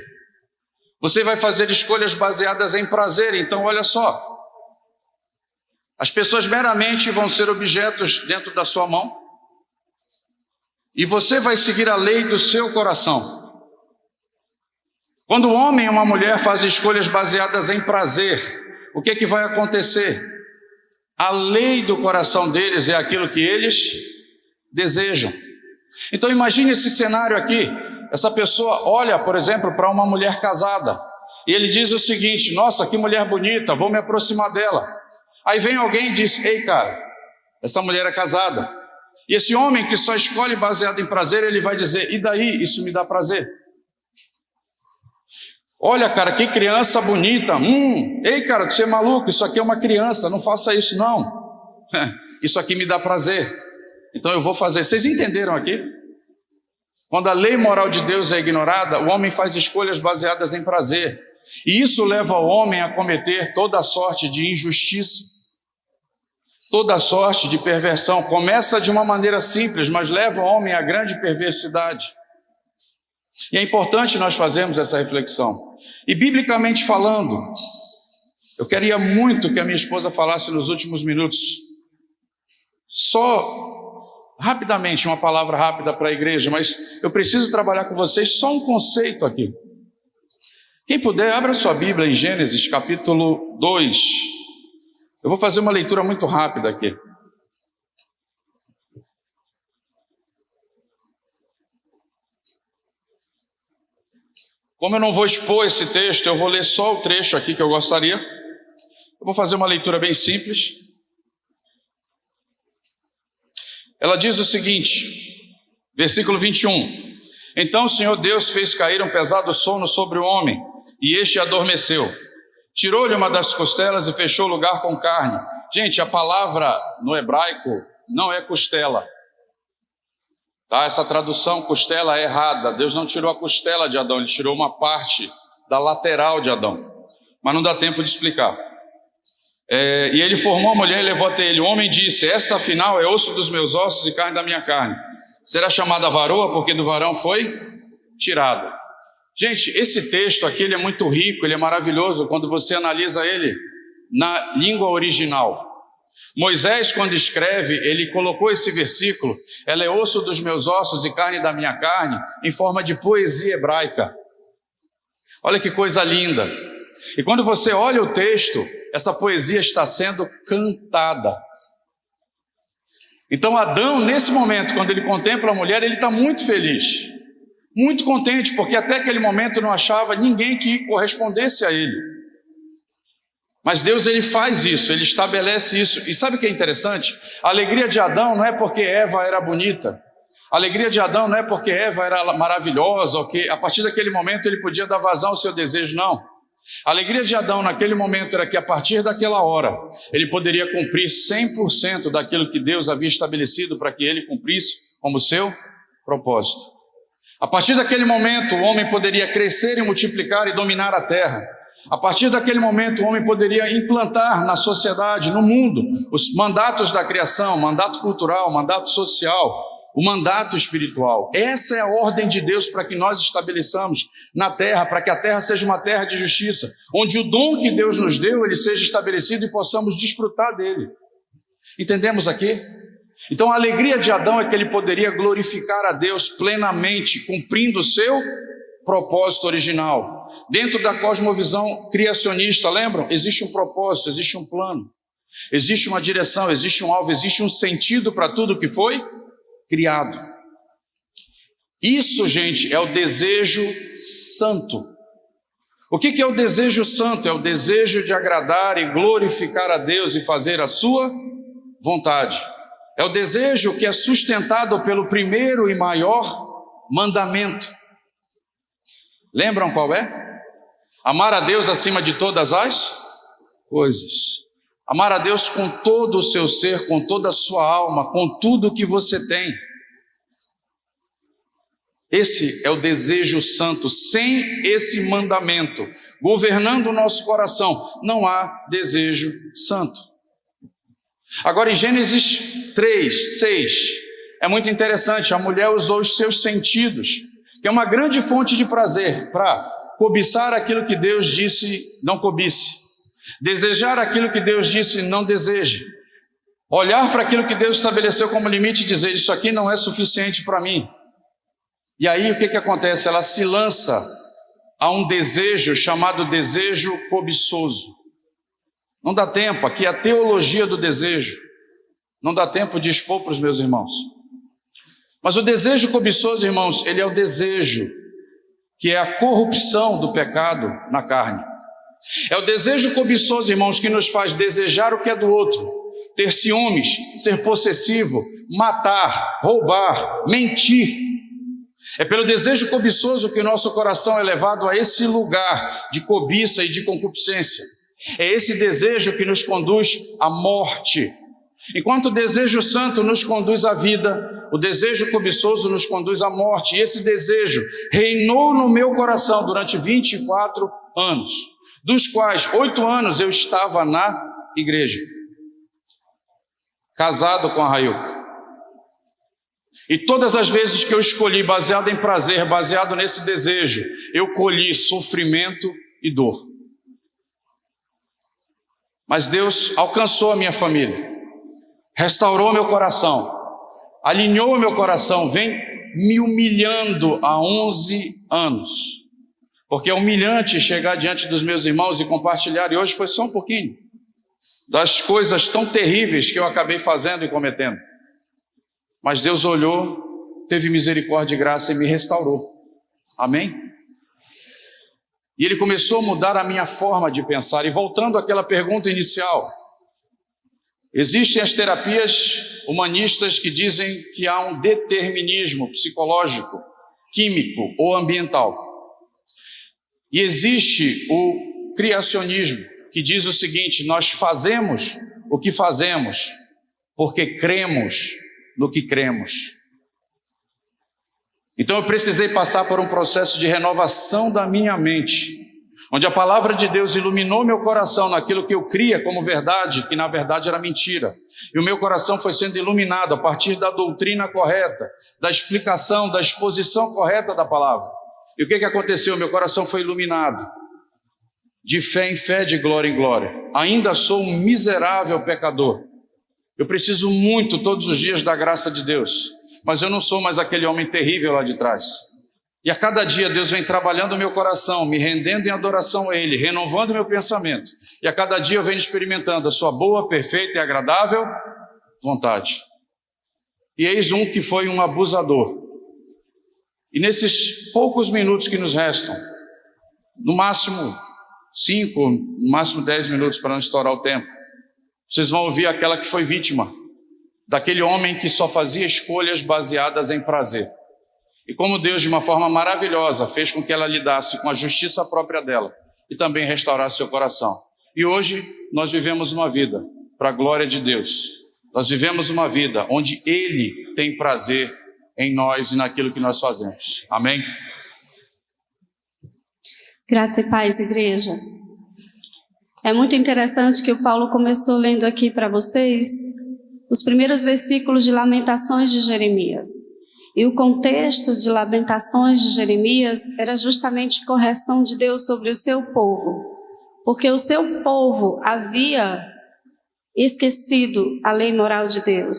Você vai fazer escolhas baseadas em prazer. Então, olha só. As pessoas meramente vão ser objetos dentro da sua mão. E você vai seguir a lei do seu coração. Quando um homem e uma mulher fazem escolhas baseadas em prazer, o que vai acontecer? A lei do coração deles é aquilo que eles desejam. Então imagine esse cenário aqui. Essa pessoa olha, por exemplo, para uma mulher casada. E ele diz o seguinte: nossa, que mulher bonita, vou me aproximar dela. Aí vem alguém e diz: ei cara, essa mulher é casada. E esse homem que só escolhe baseado em prazer, ele vai dizer: e daí, isso me dá prazer? Olha cara, que criança bonita. Ei cara, você é maluco, isso aqui é uma criança, não faça isso não. Isso aqui me dá prazer, então eu vou fazer. Vocês entenderam aqui? Quando a lei moral de Deus é ignorada, o homem faz escolhas baseadas em prazer. E isso leva o homem a cometer toda sorte de injustiça, toda sorte de perversão. Começa de uma maneira simples, mas leva o homem à grande perversidade. E é importante nós fazermos essa reflexão. E biblicamente falando, eu queria muito que a minha esposa falasse nos últimos minutos, só rapidamente, uma palavra rápida para a igreja, mas eu preciso trabalhar com vocês só um conceito aqui. Quem puder, abra sua Bíblia em Gênesis capítulo 2. Eu vou fazer uma leitura muito rápida aqui. Como eu não vou expor esse texto, eu vou ler só o trecho aqui que eu gostaria. Eu vou fazer uma leitura bem simples. Ela diz o seguinte, versículo 21. Então o Senhor Deus fez cair um pesado sono sobre o homem, e este adormeceu. Tirou-lhe uma das costelas e fechou o lugar com carne. Gente, a palavra no hebraico não é costela. Tá? Essa tradução costela é errada. Deus não tirou a costela de Adão, ele tirou uma parte da lateral de Adão. Mas não dá tempo de explicar. E ele formou a mulher e levou até ele. O homem disse: esta afinal é osso dos meus ossos e carne da minha carne. Será chamada varoa porque do varão foi tirada. Gente, esse texto aqui ele é muito rico, ele é maravilhoso quando você analisa ele na língua original. Moisés, quando escreve, ele colocou esse versículo, ela é osso dos meus ossos e carne da minha carne, em forma de poesia hebraica. Olha que coisa linda. E quando você olha o texto, essa poesia está sendo cantada. Então Adão, nesse momento, quando ele contempla a mulher, ele está muito feliz, muito contente, porque até aquele momento não achava ninguém que correspondesse a ele. Mas Deus, ele faz isso, ele estabelece isso. E sabe o que é interessante? A alegria de Adão não é porque Eva era bonita. A alegria de Adão não é porque Eva era maravilhosa, ou que a partir daquele momento ele podia dar vazão ao seu desejo, não. A alegria de Adão naquele momento era que a partir daquela hora ele poderia cumprir 100% daquilo que Deus havia estabelecido para que ele cumprisse como seu propósito. A partir daquele momento o homem poderia crescer e multiplicar e dominar a terra. A partir daquele momento o homem poderia implantar na sociedade, no mundo, os mandatos da criação, mandato cultural, mandato social, o mandato espiritual. Essa é a ordem de Deus para que nós estabeleçamos na terra, para que a terra seja uma terra de justiça, onde o dom que Deus nos deu, ele seja estabelecido e possamos desfrutar dele. Entendemos aqui? Então a alegria de Adão é que ele poderia glorificar a Deus plenamente, cumprindo o seu propósito original. Dentro da cosmovisão criacionista, lembram? Existe um propósito, existe um plano, existe uma direção, existe um alvo, existe um sentido para tudo que foi criado. Isso, gente, é o desejo santo. O que é o desejo santo? É o desejo de agradar e glorificar a Deus e fazer a sua vontade. É o desejo que é sustentado pelo primeiro e maior mandamento. Lembram qual é? Amar a Deus acima de todas as coisas. Amar a Deus com todo o seu ser, com toda a sua alma, com tudo o que você tem. Esse é o desejo santo. Sem esse mandamento governando o nosso coração, não há desejo santo. Agora em Gênesis 3, 6, é muito interessante, a mulher usou os seus sentidos, que é uma grande fonte de prazer, para cobiçar aquilo que Deus disse não cobice, desejar aquilo que Deus disse não deseje, olhar para aquilo que Deus estabeleceu como limite e dizer, isso aqui não é suficiente para mim. E aí o que acontece? Ela se lança a um desejo chamado desejo cobiçoso. Não dá tempo, aqui é a teologia do desejo, não dá tempo de expor para os meus irmãos. Mas o desejo cobiçoso, irmãos, ele é o desejo que é a corrupção do pecado na carne. É o desejo cobiçoso, irmãos, que nos faz desejar o que é do outro, ter ciúmes, ser possessivo, matar, roubar, mentir. É pelo desejo cobiçoso que o nosso coração é levado a esse lugar de cobiça e de concupiscência. É esse desejo que nos conduz à morte. Enquanto o desejo santo nos conduz à vida, o desejo cobiçoso nos conduz à morte. E esse desejo reinou no meu coração durante 24 anos, dos quais 8 anos eu estava na igreja, casado com a Rayuca. E todas as vezes que eu escolhi baseado em prazer, baseado nesse desejo, eu colhi sofrimento e dor. Mas Deus alcançou a minha família, restaurou meu coração, alinhou meu coração, vem me humilhando há 11 anos. Porque é humilhante chegar diante dos meus irmãos e compartilhar, e hoje foi só um pouquinho, das coisas tão terríveis que eu acabei fazendo e cometendo. Mas Deus olhou, teve misericórdia e graça e me restaurou. Amém? E Ele começou a mudar a minha forma de pensar. E voltando àquela pergunta inicial, existem as terapias humanistas que dizem que há um determinismo psicológico, químico ou ambiental. E existe o criacionismo, que diz o seguinte: nós fazemos o que fazemos porque cremos no que cremos. Então eu precisei passar por um processo de renovação da minha mente, onde a palavra de Deus iluminou meu coração naquilo que eu cria como verdade, que na verdade era mentira. E o meu coração foi sendo iluminado a partir da doutrina correta, da explicação, da exposição correta da palavra. E o que aconteceu? Meu coração foi iluminado, de fé em fé, de glória em glória. Ainda sou um miserável pecador. Eu preciso muito todos os dias da graça de Deus, mas eu não sou mais aquele homem terrível lá de trás. E a cada dia Deus vem trabalhando o meu coração, me rendendo em adoração a Ele, renovando meu pensamento. E a cada dia eu venho experimentando a sua boa, perfeita e agradável vontade. E eis um que foi um abusador. E nesses poucos minutos que nos restam, no máximo 5, no máximo 10 minutos para não estourar o tempo, vocês vão ouvir aquela que foi vítima daquele homem que só fazia escolhas baseadas em prazer. E como Deus, de uma forma maravilhosa, fez com que ela lidasse com a justiça própria dela e também restaurasse seu coração. E hoje nós vivemos uma vida para a glória de Deus. Nós vivemos uma vida onde Ele tem prazer em nós e naquilo que nós fazemos. Amém? Graça e paz, igreja. É muito interessante que o Paulo começou lendo aqui para vocês os primeiros versículos de Lamentações de Jeremias. E o contexto de Lamentações de Jeremias era justamente correção de Deus sobre o seu povo, porque o seu povo havia esquecido a lei moral de Deus,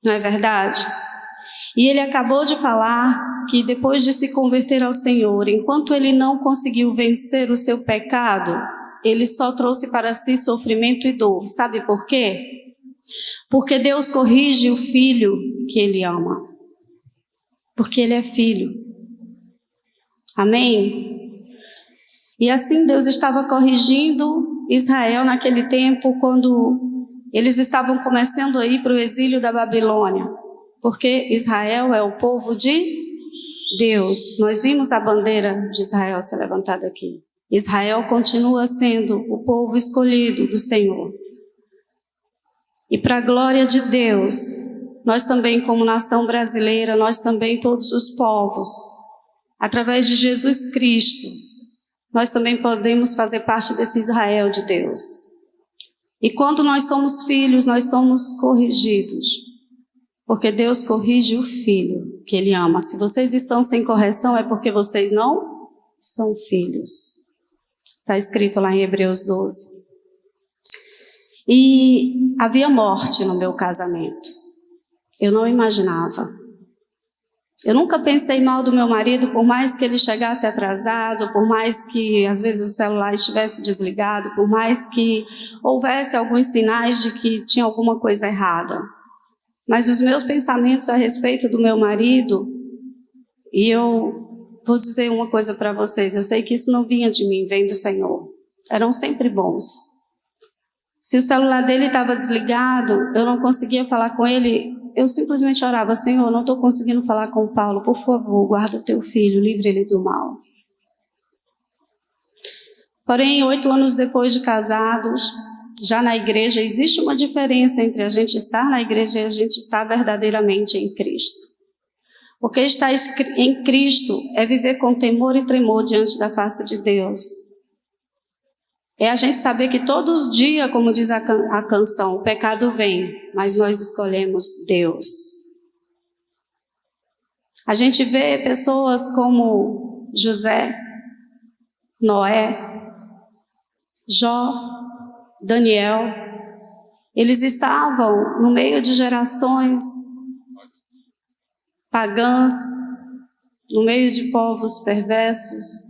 não é verdade? E ele acabou de falar que depois de se converter ao Senhor, enquanto ele não conseguiu vencer o seu pecado, ele só trouxe para si sofrimento e dor. Sabe por quê? Porque Deus corrige o filho que ele ama. Porque ele é filho. Amém? E assim Deus estava corrigindo Israel naquele tempo, quando eles estavam começando a ir para o exílio da Babilônia. Porque Israel é o povo de Deus. Nós vimos a bandeira de Israel ser levantada aqui. Israel continua sendo o povo escolhido do Senhor. E para a glória de Deus, nós também, como nação brasileira, nós também, todos os povos, através de Jesus Cristo, nós também podemos fazer parte desse Israel de Deus. E quando nós somos filhos, nós somos corrigidos, porque Deus corrige o filho que Ele ama. Se vocês estão sem correção, é porque vocês não são filhos. Está escrito lá em Hebreus 12. E havia morte no meu casamento. Eu não imaginava. Eu nunca pensei mal do meu marido, por mais que ele chegasse atrasado, por mais que às vezes o celular estivesse desligado, por mais que houvesse alguns sinais de que tinha alguma coisa errada. Mas os meus pensamentos a respeito do meu marido, e eu vou dizer uma coisa para vocês, eu sei que isso não vinha de mim, vem do Senhor. Eram sempre bons. Se o celular dele estava desligado, eu não conseguia falar com ele, eu simplesmente orava: Senhor, não estou conseguindo falar com o Paulo, por favor, guarda o teu filho, livre ele do mal. Porém, 8 anos depois de casados, já na igreja, existe uma diferença entre a gente estar na igreja e a gente estar verdadeiramente em Cristo. Porque estar em Cristo é viver com temor e tremor diante da face de Deus. É a gente saber que todo dia, como diz a canção, o pecado vem, mas nós escolhemos Deus. A gente vê pessoas como José, Noé, Jó, Daniel. Eles estavam no meio de gerações pagãs, no meio de povos perversos,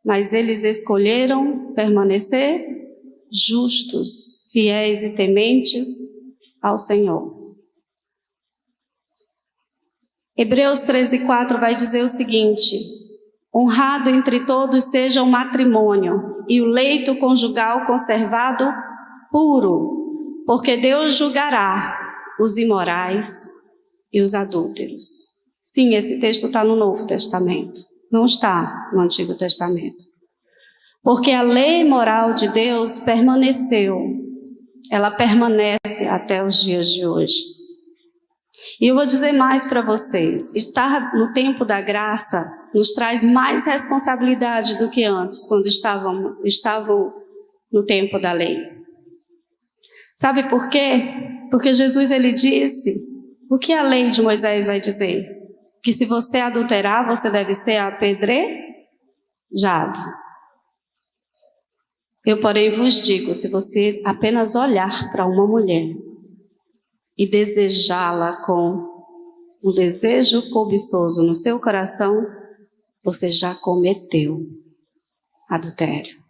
mas eles escolheram permanecer justos, fiéis e tementes ao Senhor. Hebreus 13:4 vai dizer o seguinte: honrado entre todos seja o matrimônio e o leito conjugal conservado puro, porque Deus julgará os imorais e os adúlteros. Sim, esse texto está no Novo Testamento, não está no Antigo Testamento. Porque a lei moral de Deus permaneceu, ela permanece até os dias de hoje. E eu vou dizer mais para vocês: estar no tempo da graça nos traz mais responsabilidade do que antes, quando estavam no tempo da lei. Sabe por quê? Porque Jesus, ele disse: o que a lei de Moisés vai dizer? Que se você adulterar, você deve ser apedrejado. Eu, porém, vos digo, se você apenas olhar para uma mulher e desejá-la com um desejo cobiçoso no seu coração, você já cometeu adultério.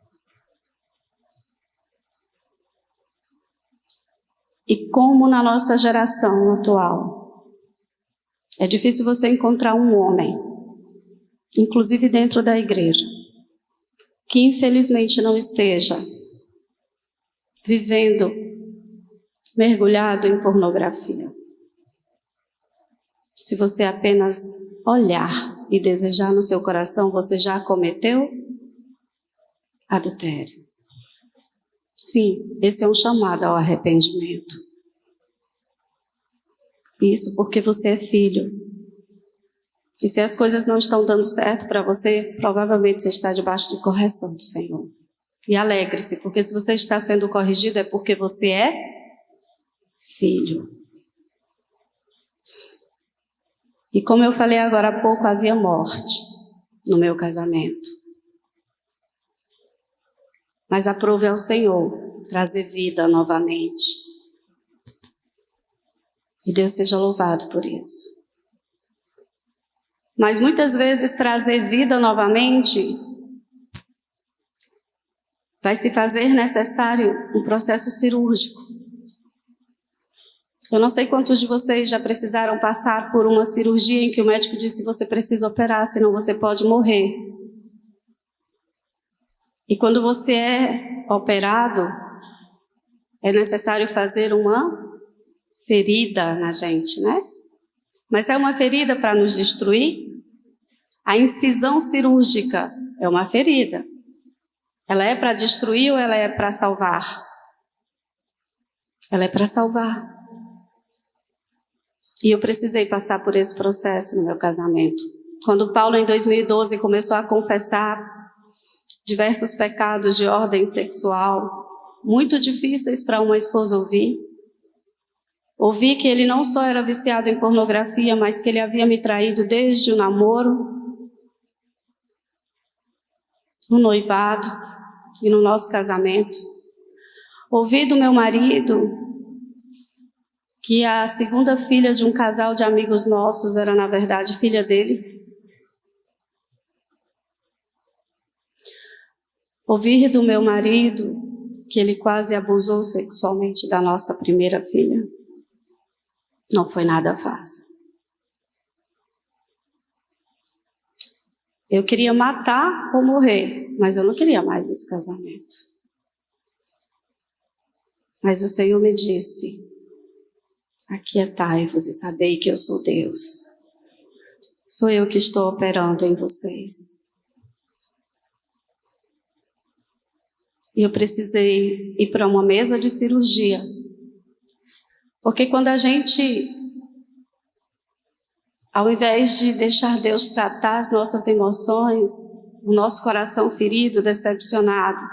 E como na nossa geração atual, é difícil você encontrar um homem, inclusive dentro da igreja, que infelizmente não esteja vivendo mergulhado em pornografia. Se você apenas olhar e desejar no seu coração, você já cometeu adultério. Sim, esse é um chamado ao arrependimento. Isso porque você é filho. E se as coisas não estão dando certo para você, provavelmente você está debaixo de correção do Senhor. E alegre-se, porque se você está sendo corrigido é porque você é filho. E como eu falei agora há pouco, havia morte no meu casamento. Mas aprove ao Senhor trazer vida novamente. E Deus seja louvado por isso. Mas muitas vezes trazer vida novamente vai se fazer necessário um processo cirúrgico. Eu não sei quantos de vocês já precisaram passar por uma cirurgia em que o médico disse: você precisa operar, senão você pode morrer. E quando você é operado, é necessário fazer uma ferida na gente, né? Mas é uma ferida para nos destruir? A incisão cirúrgica é uma ferida. Ela é para destruir ou ela é para salvar? Ela é para salvar. E eu precisei passar por esse processo no meu casamento. Quando Paulo, em 2012, começou a confessar diversos pecados de ordem sexual, muito difíceis para uma esposa ouvir, ouvi que ele não só era viciado em pornografia, mas que ele havia me traído desde o namoro, no noivado e no nosso casamento. Ouvi do meu marido que a segunda filha de um casal de amigos nossos era, na verdade, filha dele. Ouvi do meu marido que ele quase abusou sexualmente da nossa primeira filha. Não foi nada fácil. Eu queria matar ou morrer, mas eu não queria mais esse casamento. Mas o Senhor me disse: aquietai-vos e sabei que eu sou Deus. Sou eu que estou operando em vocês. E eu precisei ir para uma mesa de cirurgia. Porque quando a gente, ao invés de deixar Deus tratar as nossas emoções, o nosso coração ferido, decepcionado,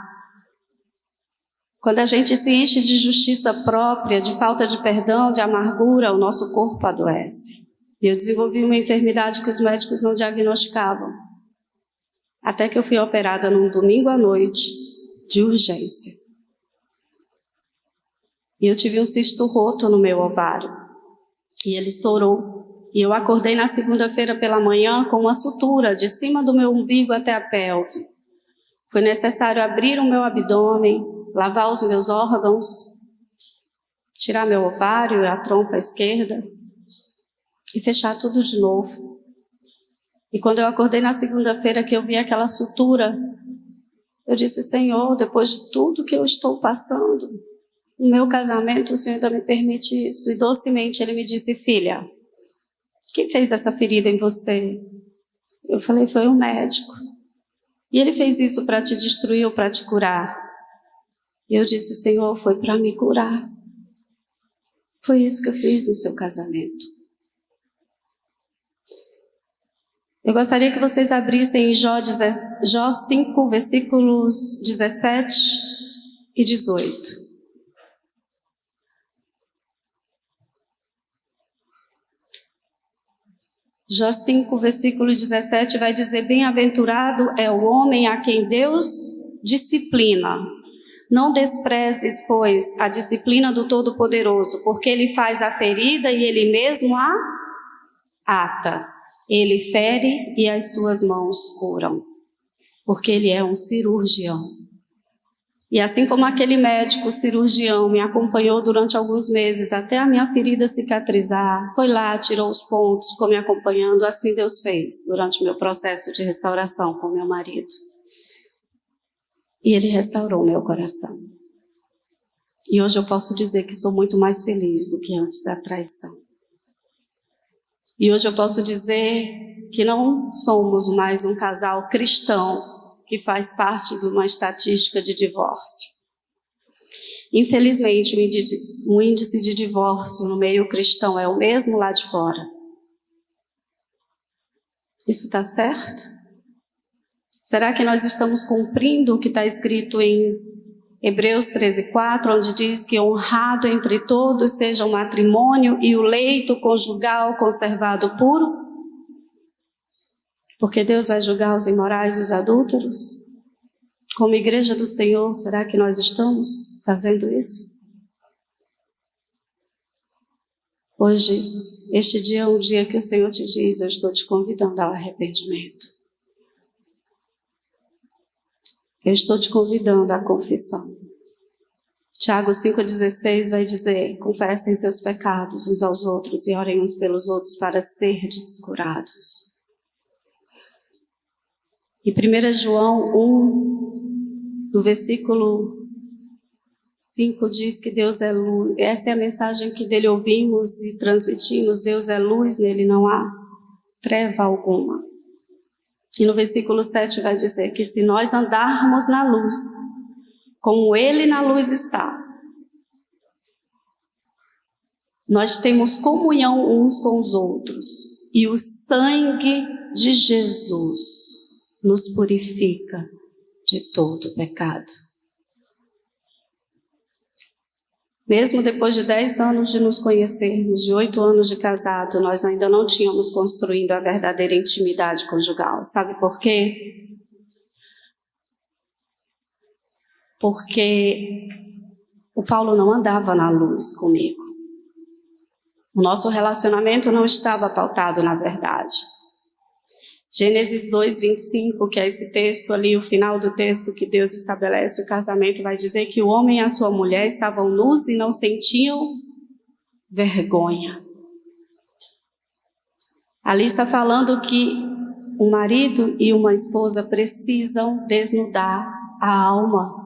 quando a gente se enche de justiça própria, de falta de perdão, de amargura, o nosso corpo adoece. E eu desenvolvi uma enfermidade que os médicos não diagnosticavam. Até que eu fui operada num domingo à noite, de urgência. E eu tive um cisto roto no meu ovário. E ele estourou. E eu acordei na segunda-feira pela manhã com uma sutura de cima do meu umbigo até a pelve. Foi necessário abrir o meu abdômen, lavar os meus órgãos, tirar meu ovário e a trompa esquerda e fechar tudo de novo. E quando eu acordei na segunda-feira que eu vi aquela sutura, eu disse: Senhor, depois de tudo que eu estou passando, no meu casamento, o Senhor ainda me permite isso. E docemente Ele me disse: filha, quem fez essa ferida em você? Eu falei: foi um médico. E ele fez isso para te destruir ou para te curar? E eu disse: Senhor, foi para me curar. Foi isso que eu fiz no seu casamento. Eu gostaria que vocês abrissem em Jó 5, versículos 17 e 18. Jó 5, versículo 17 vai dizer: bem-aventurado é o homem a quem Deus disciplina. Não desprezes, pois, a disciplina do Todo-Poderoso, porque Ele faz a ferida e Ele mesmo a ata. Ele fere e as suas mãos curam, porque Ele é um cirurgião. E assim como aquele médico cirurgião me acompanhou durante alguns meses até a minha ferida cicatrizar, foi lá, tirou os pontos, ficou me acompanhando, assim Deus fez durante o meu processo de restauração com meu marido. E Ele restaurou meu coração. E hoje eu posso dizer que sou muito mais feliz do que antes da traição. E hoje eu posso dizer que não somos mais um casal cristão que faz parte de uma estatística de divórcio. Infelizmente, o índice de divórcio no meio cristão é o mesmo lá de fora. Isso está certo? Será que nós estamos cumprindo o que está escrito em Hebreus 13:4, onde diz que honrado entre todos seja o matrimônio e o leito conjugal conservado puro? Porque Deus vai julgar os imorais e os adúlteros? Como igreja do Senhor, será que nós estamos fazendo isso? Hoje, este dia é um dia que o Senhor te diz: eu estou te convidando ao arrependimento. Eu estou te convidando à confissão. Tiago 5,16 vai dizer: confessem seus pecados uns aos outros e orem uns pelos outros para serdes curados. E 1 João 1, no versículo 5, diz que Deus é luz. Essa é a mensagem que dele ouvimos e transmitimos: Deus é luz, nele não há treva alguma. E no versículo 7 vai dizer que se nós andarmos na luz, como Ele na luz está, nós temos comunhão uns com os outros. E o sangue de Jesus nos purifica de todo pecado. Mesmo depois de 10 anos de nos conhecermos, de 8 anos de casado, nós ainda não tínhamos construído a verdadeira intimidade conjugal. Sabe por quê? Porque o Paulo não andava na luz comigo. O nosso relacionamento não estava pautado na verdade. Gênesis 2:25, que é esse texto ali, o final do texto que Deus estabelece o casamento, vai dizer que o homem e a sua mulher estavam nus e não sentiam vergonha. Ali está falando que um marido e uma esposa precisam desnudar a alma,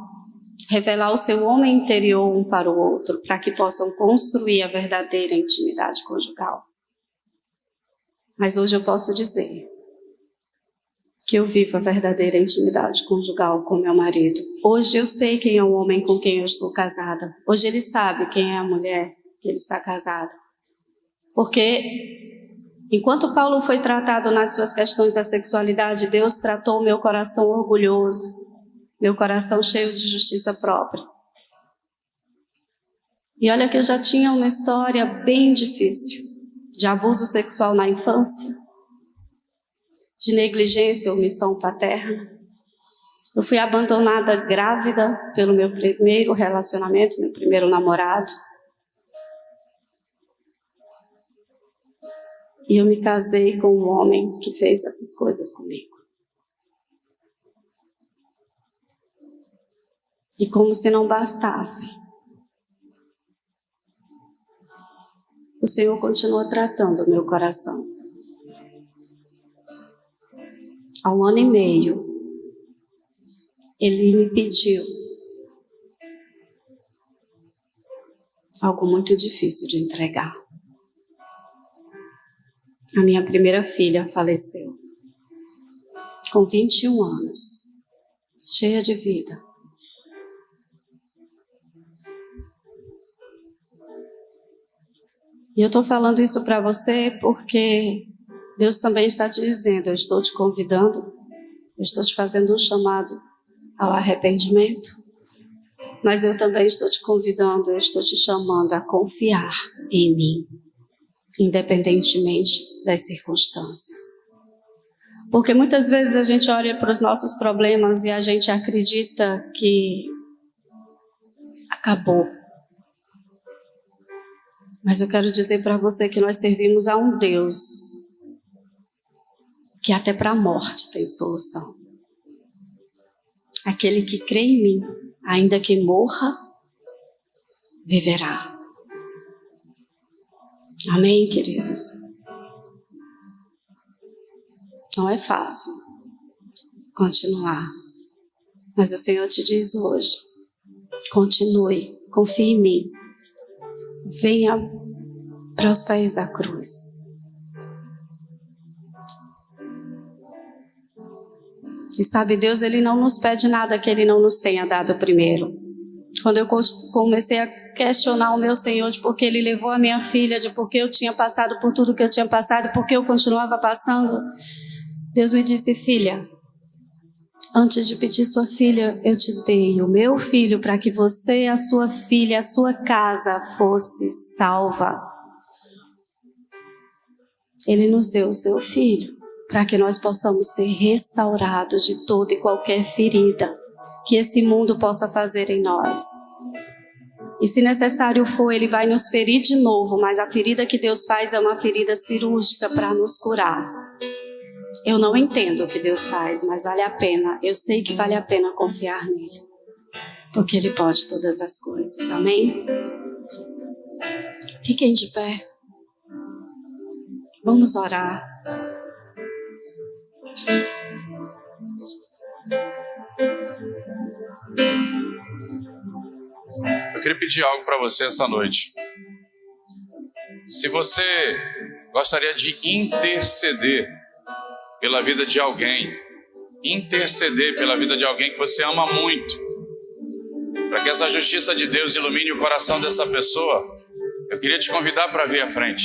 revelar o seu homem interior um para o outro, para que possam construir a verdadeira intimidade conjugal. Mas hoje eu posso dizer que eu vivo a verdadeira intimidade conjugal com meu marido. Hoje eu sei quem é o homem com quem eu estou casada. Hoje ele sabe quem é a mulher que ele está casado. Porque enquanto Paulo foi tratado nas suas questões da sexualidade, Deus tratou meu coração orgulhoso, meu coração cheio de justiça própria. E olha que eu já tinha uma história bem difícil de abuso sexual na infância, de negligência ou omissão paterna. Eu fui abandonada grávida pelo meu primeiro relacionamento, meu primeiro namorado. E eu me casei com um homem que fez essas coisas comigo. E como se não bastasse, o Senhor continua tratando o meu coração. Há 1 ano e meio, Ele me pediu algo muito difícil de entregar. A minha primeira filha faleceu com 21 anos, cheia de vida. E eu estou falando isso para você porque Deus também está te dizendo, eu estou te convidando, eu estou te fazendo um chamado ao arrependimento, mas eu também estou te convidando, eu estou te chamando a confiar em mim, independentemente das circunstâncias. Porque muitas vezes a gente olha para os nossos problemas e a gente acredita que acabou. Mas eu quero dizer para você que nós servimos a um Deus que até para a morte tem solução. Aquele que crê em mim, ainda que morra, viverá. Amém, queridos? Não é fácil continuar, mas o Senhor te diz hoje, continue, confie em mim. Venha para os pés da cruz. E sabe, Deus, Ele não nos pede nada que Ele não nos tenha dado primeiro. Quando eu comecei a questionar o meu Senhor de por que Ele levou a minha filha, de por que eu tinha passado por tudo que eu tinha passado, por que eu continuava passando, Deus me disse, filha, antes de pedir sua filha, eu te dei o meu filho para que você, a sua filha, a sua casa fosse salva. Ele nos deu o seu filho para que nós possamos ser restaurados de toda e qualquer ferida que esse mundo possa fazer em nós. E se necessário for, Ele vai nos ferir de novo, mas a ferida que Deus faz é uma ferida cirúrgica para nos curar. Eu não entendo o que Deus faz, mas vale a pena. Eu sei que vale a pena confiar nele, porque Ele pode todas as coisas. Amém? Fiquem de pé. Vamos orar. Eu queria pedir algo para você essa noite. Se você gostaria de interceder pela vida de alguém, interceder pela vida de alguém que você ama muito, para que essa justiça de Deus ilumine o coração dessa pessoa, eu queria te convidar para vir à frente,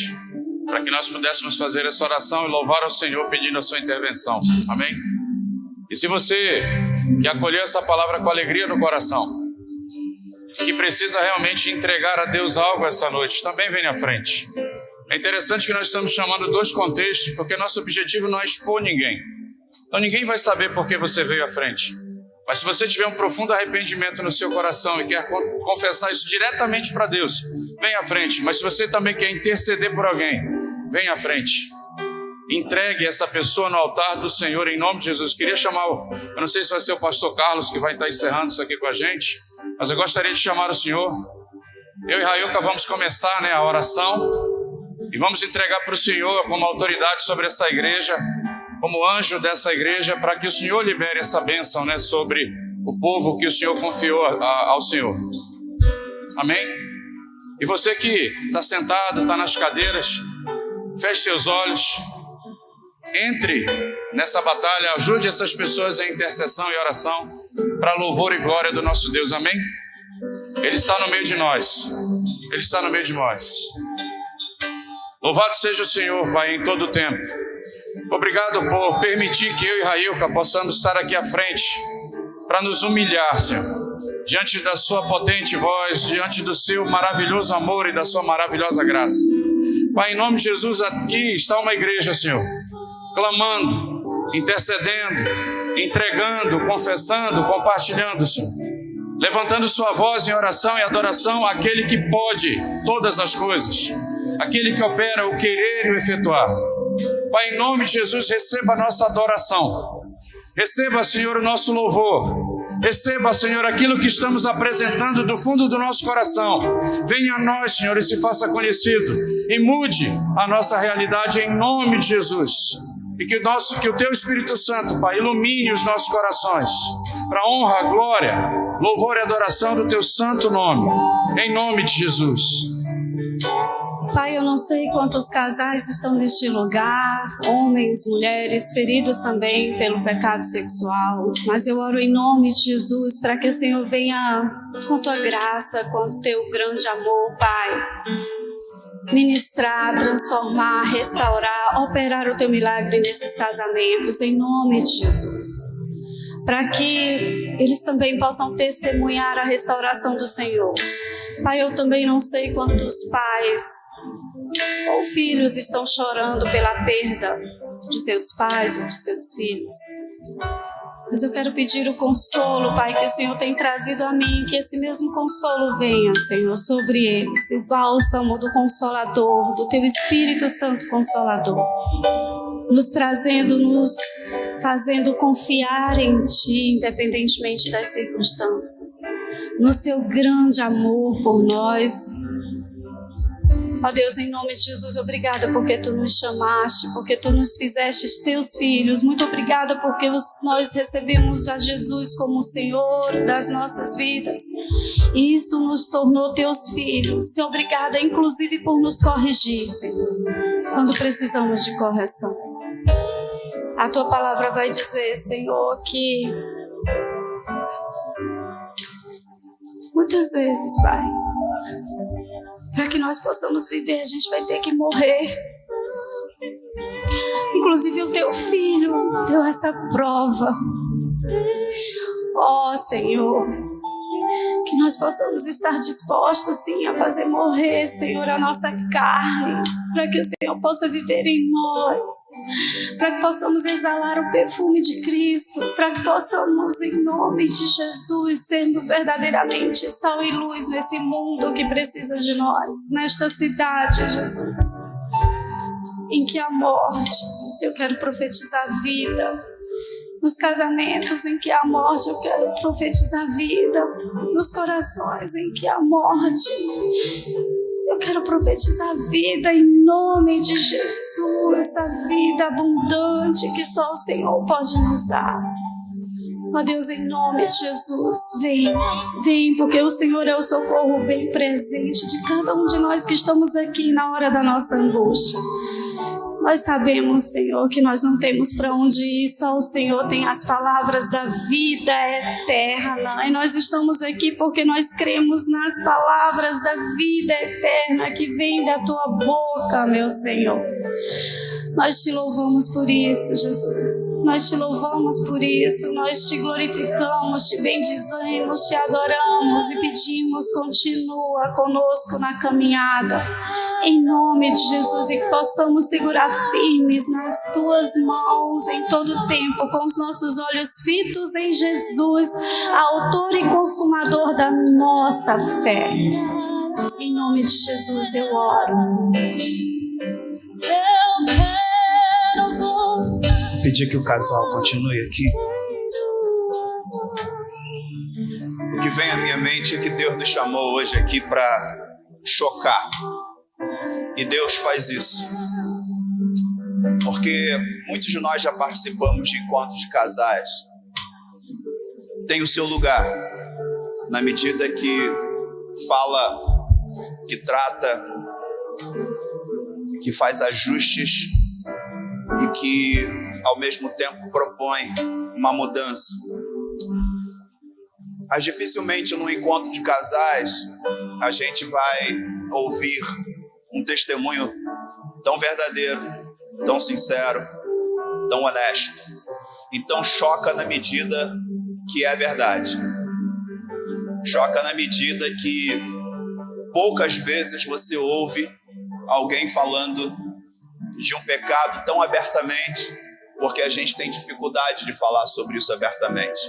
para que nós pudéssemos fazer essa oração e louvar ao Senhor pedindo a sua intervenção. Amém? E se você que acolheu essa palavra com alegria no coração, que precisa realmente entregar a Deus algo essa noite, também vem à frente. É interessante que nós estamos chamando 2 contextos, porque nosso objetivo não é expor ninguém. Então ninguém vai saber por que você veio à frente. Mas se você tiver um profundo arrependimento no seu coração e quer confessar isso diretamente para Deus, vem à frente. Mas se você também quer interceder por alguém, vem à frente. Entregue essa pessoa no altar do Senhor em nome de Jesus. Queria chamar, eu não sei se vai ser o pastor Carlos que vai estar encerrando isso aqui com a gente, mas eu gostaria de chamar o senhor. Eu e Raiuca vamos começar a oração e vamos entregar para o Senhor como autoridade sobre essa igreja, como anjo dessa igreja, para que o Senhor libere essa bênção sobre o povo que o Senhor confiou ao Senhor. Amém? E você que está sentado, está nas cadeiras, feche seus olhos, entre nessa batalha, ajude essas pessoas em intercessão e oração, para louvor e glória do nosso Deus. Amém? Ele está no meio de nós. Ele está no meio de nós. Louvado seja o Senhor, Pai, em todo o tempo. Obrigado por permitir que eu e Raiuca possamos estar aqui à frente para nos humilhar, Senhor, diante da sua potente voz, diante do seu maravilhoso amor e da sua maravilhosa graça. Pai, em nome de Jesus, aqui está uma igreja, Senhor, clamando, intercedendo, entregando, confessando, compartilhando, Senhor, levantando sua voz em oração e adoração àquele que pode todas as coisas, aquele que opera o querer e o efetuar. Pai, em nome de Jesus, receba a nossa adoração, receba, Senhor, o nosso louvor, receba, Senhor, aquilo que estamos apresentando do fundo do nosso coração. Venha a nós, Senhor, e se faça conhecido, e mude a nossa realidade em nome de Jesus. E que o Teu Espírito Santo, Pai, ilumine os nossos corações, para a honra, glória, louvor e adoração do Teu santo nome, em nome de Jesus. Pai, eu não sei quantos casais estão neste lugar, homens, mulheres, feridos também pelo pecado sexual, mas eu oro em nome de Jesus para que o Senhor venha com Tua graça, com o Teu grande amor, Pai, ministrar, transformar, restaurar, operar o Teu milagre nesses casamentos, em nome de Jesus, para que eles também possam testemunhar a restauração do Senhor. Pai, eu também não sei quantos pais ou filhos estão chorando pela perda de seus pais ou de seus filhos, mas eu quero pedir o consolo, Pai, que o Senhor tem trazido a mim, que esse mesmo consolo venha, Senhor, sobre eles, o bálsamo do Consolador, do Teu Espírito Santo Consolador, nos trazendo, nos fazendo confiar em Ti, independentemente das circunstâncias, no Seu grande amor por nós. Ó Deus, em nome de Jesus, obrigada porque Tu nos chamaste, porque Tu nos fizeste Teus filhos. Muito obrigada porque nós recebemos a Jesus como o Senhor das nossas vidas. E isso nos tornou Teus filhos. E obrigada, inclusive, por nos corrigir, Senhor, quando precisamos de correção. A Tua palavra vai dizer, Senhor, que muitas vezes, Pai, para que nós possamos viver, a gente vai ter que morrer. Inclusive o Teu Filho deu essa prova. Ó Senhor, que nós possamos estar dispostos, sim, a fazer morrer, Senhor, a nossa carne, para que o Senhor possa viver em nós, para que possamos exalar o perfume de Cristo, para que possamos, em nome de Jesus, sermos verdadeiramente sal e luz nesse mundo que precisa de nós, nesta cidade, Jesus, em que a morte, eu quero profetizar vida. Nos casamentos em que há morte, eu quero profetizar vida. Nos corações em que há morte, eu quero profetizar vida em nome de Jesus. A vida abundante que só o Senhor pode nos dar. Ó Deus, em nome de Jesus, vem, porque o Senhor é o socorro bem presente de cada um de nós que estamos aqui na hora da nossa angústia. Nós sabemos, Senhor, que nós não temos para onde ir, só o Senhor tem as palavras da vida eterna. E nós estamos aqui porque nós cremos nas palavras da vida eterna que vem da Tua boca, meu Senhor. Nós te louvamos por isso, Jesus. Nós te louvamos por isso. Nós te glorificamos, te bendizemos, te adoramos e pedimos, continua conosco na caminhada. Em nome de Jesus, e que possamos segurar firmes nas Tuas mãos em todo o tempo, com os nossos olhos fitos em Jesus, autor e consumador da nossa fé. Em nome de Jesus eu oro. Vou pedir que o casal continue aqui. O que vem à minha mente é que Deus nos chamou hoje aqui para chocar. E Deus faz isso porque muitos de nós já participamos de encontros de casais. Tem o seu lugar na medida que fala, que trata, que faz ajustes e que ao mesmo tempo propõe uma mudança. Mas dificilmente num encontro de casais a gente vai ouvir um testemunho tão verdadeiro, tão sincero, tão honesto. Então choca na medida que é verdade. Choca na medida que poucas vezes você ouve alguém falando de um pecado tão abertamente, porque a gente tem dificuldade de falar sobre isso abertamente.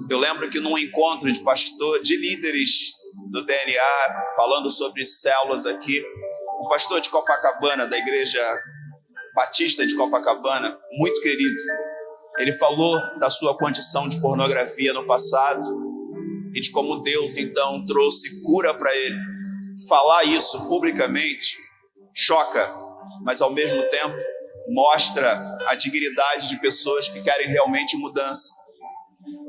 Eu lembro que num encontro de pastor, de líderes do DNA, falando sobre células aqui, o pastor de Copacabana, da Igreja Batista de Copacabana, muito querido, ele falou da sua condição de pornografia no passado e de como Deus então trouxe cura para ele. Falar isso publicamente choca, mas ao mesmo tempo mostra a dignidade de pessoas que querem realmente mudança.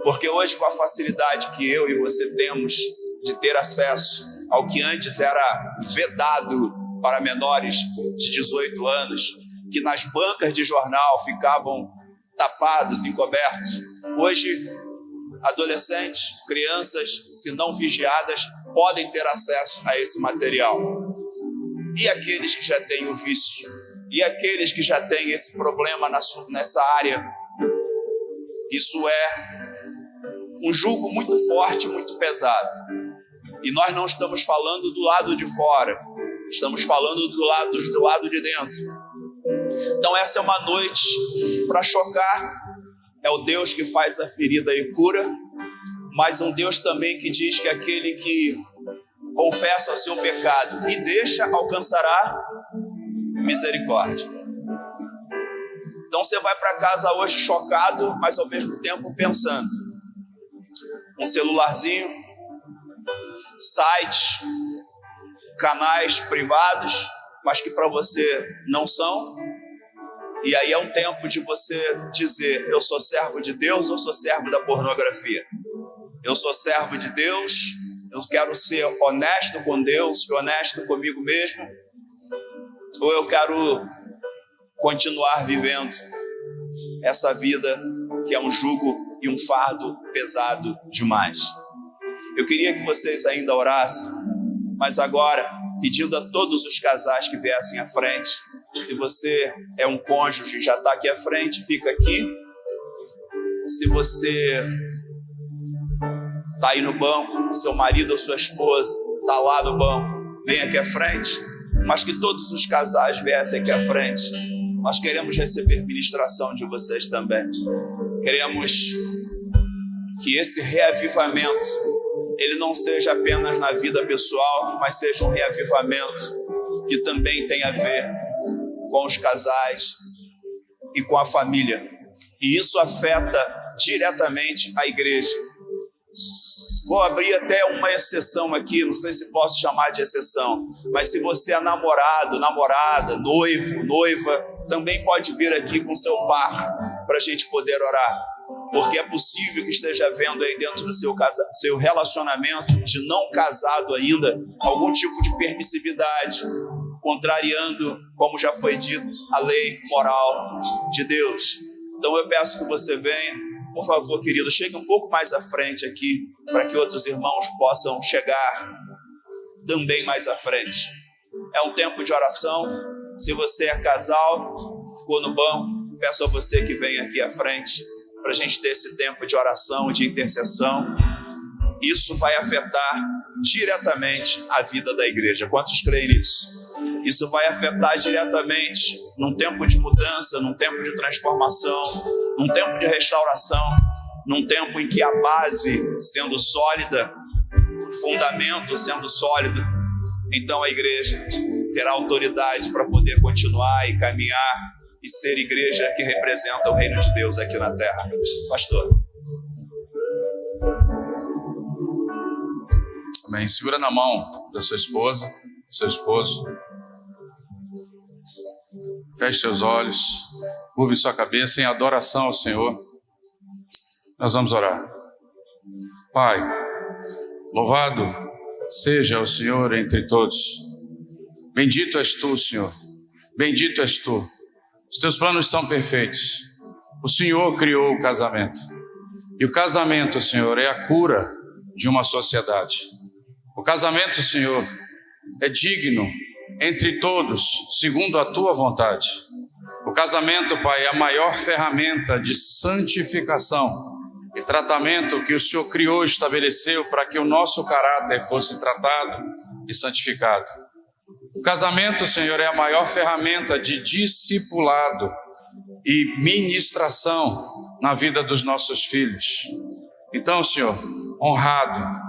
Porque hoje, com a facilidade que eu e você temos de ter acesso ao que antes era vedado para menores de 18 anos, que nas bancas de jornal ficavam tapados, encobertos, hoje adolescentes, crianças, se não vigiadas, podem ter acesso a esse material. E aqueles que já têm o vício, e aqueles que já têm esse problema nessa área, isso é um jugo muito forte, muito pesado. E nós não estamos falando do lado de fora, estamos falando do lado de dentro. Então essa é uma noite para chocar. É o Deus que faz a ferida e cura, mas um Deus também que diz que aquele que confessa o seu pecado e deixa, alcançará misericórdia. Então você vai para casa hoje chocado, mas ao mesmo tempo pensando. Um celularzinho, sites, canais privados, mas que para você não são. E aí é um tempo de você dizer: eu sou servo de Deus ou sou servo da pornografia? Eu sou servo de Deus, eu quero ser honesto com Deus e honesto comigo mesmo, ou eu quero continuar vivendo essa vida que é um jugo e um fardo pesado demais? Eu queria que vocês ainda orassem, mas agora, pedindo a todos os casais que viessem à frente, se você é um cônjuge e já está aqui à frente, fica aqui. Se você está aí no banco, seu marido ou sua esposa está lá no banco, vem aqui à frente. Mas que todos os casais viessem aqui à frente. Nós queremos receber ministração de vocês também. Queremos que esse reavivamento ele não seja apenas na vida pessoal, mas seja um reavivamento que também tem a ver com os casais e com a família. E isso afeta diretamente a igreja. Vou abrir até uma exceção aqui, não sei se posso chamar de exceção, mas se você é namorado, namorada, noivo, noiva, também pode vir aqui com seu par para a gente poder orar. Porque é possível que esteja havendo aí dentro do seu relacionamento de não casado ainda algum tipo de permissividade, contrariando, como já foi dito, a lei moral de Deus. Então eu peço que você venha, por favor, querido, chegue um pouco mais à frente aqui, para que outros irmãos possam chegar também mais à frente. É um tempo de oração. Se você é casal, ficou no banco, peço a você que venha aqui à frente, para a gente ter esse tempo de oração, de intercessão. Isso vai afetar diretamente a vida da igreja. Quantos creem nisso? Isso vai afetar diretamente num tempo de mudança, num tempo de transformação, num tempo de restauração, num tempo em que a base sendo sólida, o fundamento sendo sólido, então a igreja terá autoridade para poder continuar e caminhar e ser igreja que representa o reino de Deus aqui na terra. Pastor. Amém. Segura na mão da sua esposa, do seu esposo. Feche seus olhos, curve sua cabeça em adoração ao Senhor. Nós vamos orar. Pai, louvado seja o Senhor entre todos. Bendito és tu, Senhor. Bendito és tu. Os teus planos são perfeitos. O Senhor criou o casamento. E o casamento, Senhor, é a cura de uma sociedade. O casamento, Senhor, é digno entre todos, segundo a tua vontade. O casamento, Pai, é a maior ferramenta de santificação e tratamento que o Senhor criou e estabeleceu para que o nosso caráter fosse tratado e santificado. O casamento, Senhor, é a maior ferramenta de discipulado e ministração na vida dos nossos filhos. Então, Senhor, honrado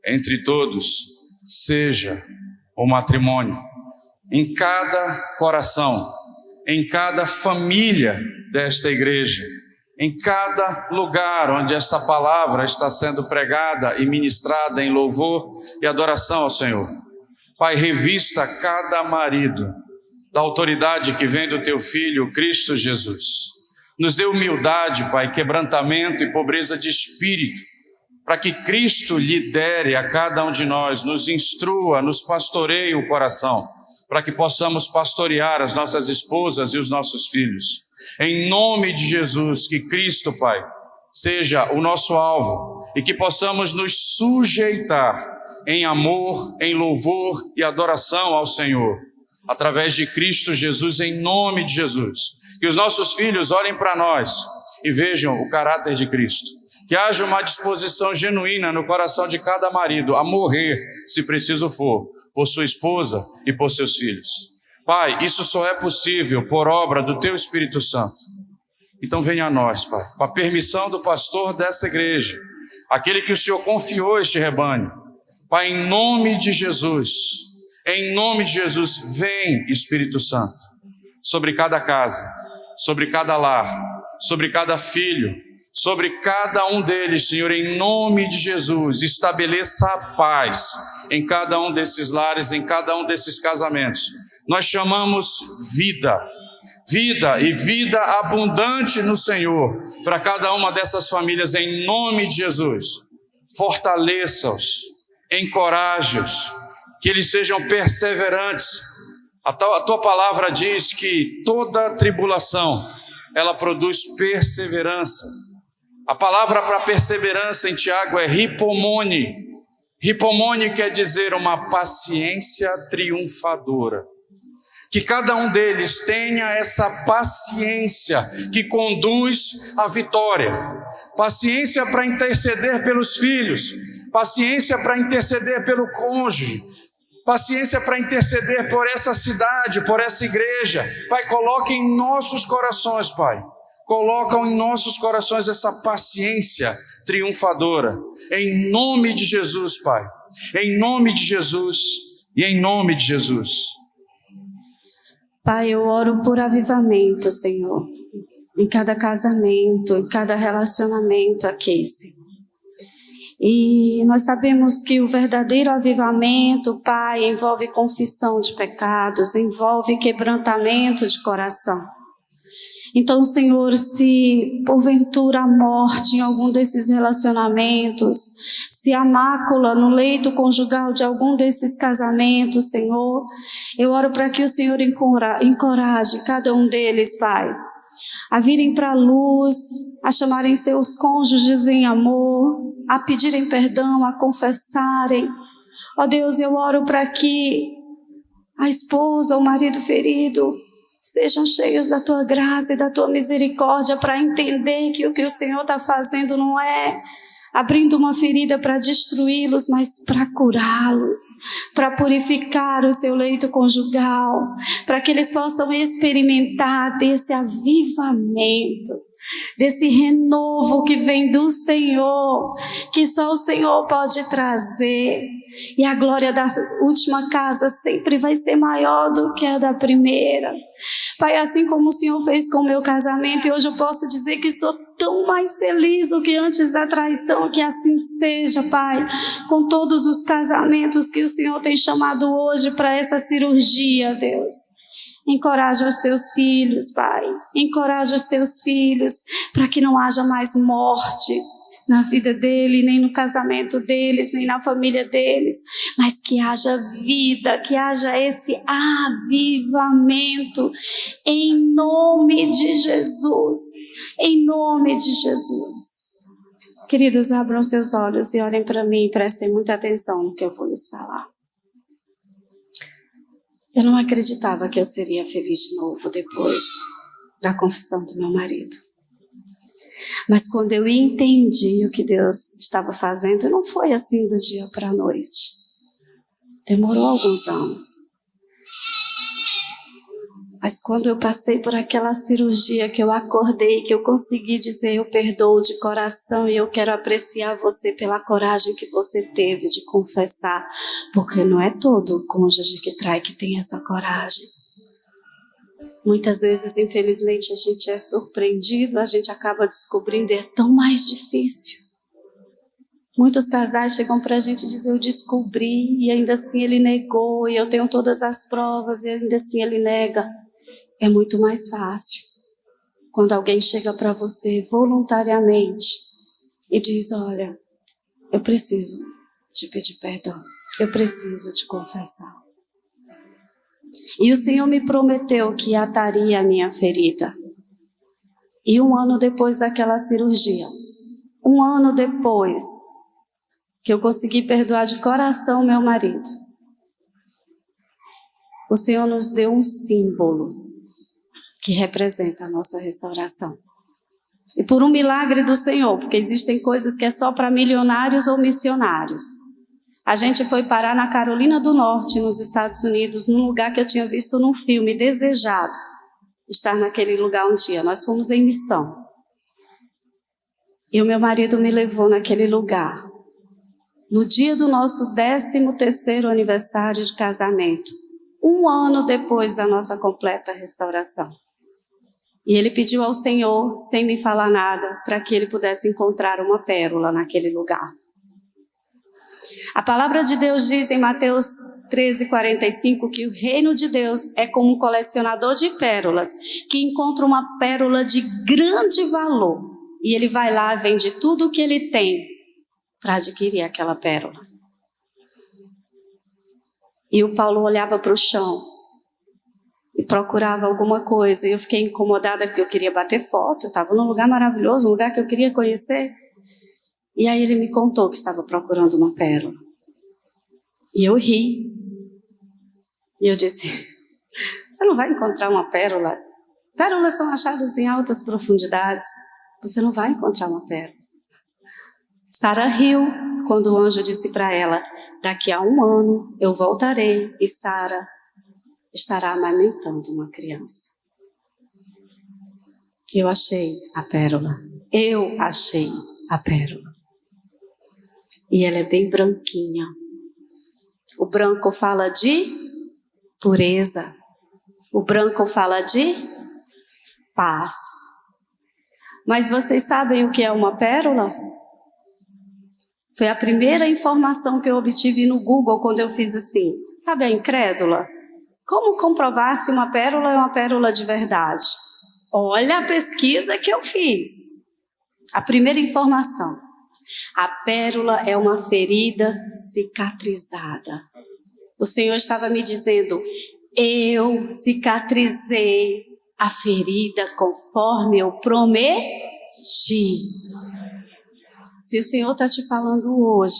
entre todos seja o matrimônio. Em cada coração, em cada família desta igreja, em cada lugar onde essa palavra está sendo pregada e ministrada em louvor e adoração ao Senhor. Pai, revista cada marido da autoridade que vem do teu Filho, Cristo Jesus. Nos dê humildade, Pai, quebrantamento e pobreza de espírito, para que Cristo lidere a cada um de nós, nos instrua, nos pastoreie o coração, para que possamos pastorear as nossas esposas e os nossos filhos. Em nome de Jesus, que Cristo, Pai, seja o nosso alvo e que possamos nos sujeitar em amor, em louvor e adoração ao Senhor, através de Cristo Jesus, em nome de Jesus. Que os nossos filhos olhem para nós e vejam o caráter de Cristo. Que haja uma disposição genuína no coração de cada marido a morrer, se preciso for, por sua esposa e por seus filhos. Pai, isso só é possível por obra do Teu Espírito Santo. Então venha a nós, Pai, com a permissão do pastor dessa igreja, aquele que o Senhor confiou este rebanho. Pai, em nome de Jesus, vem Espírito Santo, sobre cada casa, sobre cada lar, sobre cada filho, sobre cada um deles, Senhor, em nome de Jesus, estabeleça a paz em cada um desses lares, em cada um desses casamentos. Nós chamamos vida e vida abundante no Senhor, para cada uma dessas famílias, em nome de Jesus. Fortaleça-os, encoraje-os, que eles sejam perseverantes. A tua palavra diz que toda tribulação, ela produz perseverança. A palavra para perseverança em Tiago é hipomone. Hipomone quer dizer uma paciência triunfadora. Que cada um deles tenha essa paciência que conduz à vitória. Paciência para interceder pelos filhos. Paciência para interceder pelo cônjuge. Paciência para interceder por essa cidade, por essa igreja. Pai, coloque em nossos corações, Pai. Coloca em nossos corações essa paciência triunfadora. Em nome de Jesus, Pai. Em nome de Jesus e em nome de Jesus. Pai, eu oro por avivamento, Senhor, em cada casamento, em cada relacionamento aqui, Senhor. E nós sabemos que o verdadeiro avivamento, Pai, envolve confissão de pecados, envolve quebrantamento de coração. Então, Senhor, se porventura a morte em algum desses relacionamentos, se a mácula no leito conjugal de algum desses casamentos, Senhor, eu oro para que o Senhor encoraje cada um deles, Pai, a virem para a luz, a chamarem seus cônjuges em amor, a pedirem perdão, a confessarem. Ó Deus, eu oro para que a esposa, o marido ferido, sejam cheios da Tua graça e da Tua misericórdia para entender que o Senhor está fazendo não é abrindo uma ferida para destruí-los, mas para curá-los, para purificar o seu leito conjugal, para que eles possam experimentar desse avivamento, desse renovo que vem do Senhor, que só o Senhor pode trazer. E a glória da última casa sempre vai ser maior do que a da primeira. Pai, assim como o Senhor fez com o meu casamento, e hoje eu posso dizer que sou tão mais feliz do que antes da traição, que assim seja, Pai, com todos os casamentos que o Senhor tem chamado hoje para essa cirurgia, Deus. Encoraja os teus filhos, Pai. Encoraja os teus filhos para que não haja mais morte na vida dele, nem no casamento deles, nem na família deles, mas que haja vida, que haja esse avivamento, em nome de Jesus, em nome de Jesus. Queridos, abram seus olhos e olhem para mim e prestem muita atenção no que eu vou lhes falar. Eu não acreditava que eu seria feliz de novo depois da confissão do meu marido. Mas quando eu entendi o que Deus estava fazendo, não foi assim do dia para a noite. Demorou alguns anos. Mas quando eu passei por aquela cirurgia, que eu acordei, que eu consegui dizer eu perdoo de coração, e eu quero apreciar você pela coragem que você teve de confessar, porque não é todo cônjuge que trai que tem essa coragem. Muitas vezes, infelizmente, a gente é surpreendido, a gente acaba descobrindo, é tão mais difícil. Muitos casais chegam para a gente e dizem, eu descobri, e ainda assim ele negou, e eu tenho todas as provas, e ainda assim ele nega. É muito mais fácil quando alguém chega para você voluntariamente e diz, olha, eu preciso te pedir perdão, eu preciso te confessar. E o Senhor me prometeu que ataria a minha ferida. E 1 ano depois daquela cirurgia, 1 ano depois que eu consegui perdoar de coração meu marido, o Senhor nos deu um símbolo que representa a nossa restauração. E por um milagre do Senhor, porque existem coisas que é só para milionários ou missionários, a gente foi parar na Carolina do Norte, nos Estados Unidos, num lugar que eu tinha visto num filme, desejado estar naquele lugar um dia. Nós fomos em missão. E o meu marido me levou naquele lugar, no dia do nosso 13º aniversário de casamento, 1 ano depois da nossa completa restauração. E ele pediu ao Senhor, sem me falar nada, para que ele pudesse encontrar uma pérola naquele lugar. A palavra de Deus diz em Mateus 13:45 que o reino de Deus é como um colecionador de pérolas que encontra uma pérola de grande valor e ele vai lá, vende tudo o que ele tem para adquirir aquela pérola. E o Paulo olhava para o chão e procurava alguma coisa, e eu fiquei incomodada porque eu queria bater foto, eu estava num lugar maravilhoso, um lugar que eu queria conhecer. E aí ele me contou que estava procurando uma pérola. E eu ri. E eu disse, você não vai encontrar uma pérola? Pérolas são achadas em altas profundidades. Você não vai encontrar uma pérola. Sara riu quando o anjo disse para ela, daqui a 1 ano eu voltarei e Sara estará amamentando uma criança. Eu achei a pérola. Eu achei a pérola. E ela é bem branquinha. O branco fala de pureza. O branco fala de paz. Mas vocês sabem o que é uma pérola? Foi a primeira informação que eu obtive no Google quando eu fiz assim. Sabe a incrédula? Como comprovar se uma pérola é uma pérola de verdade? Olha a pesquisa que eu fiz. A primeira informação: a pérola é uma ferida cicatrizada. O Senhor estava me dizendo: eu cicatrizei a ferida conforme eu prometi. Se o Senhor está te falando hoje,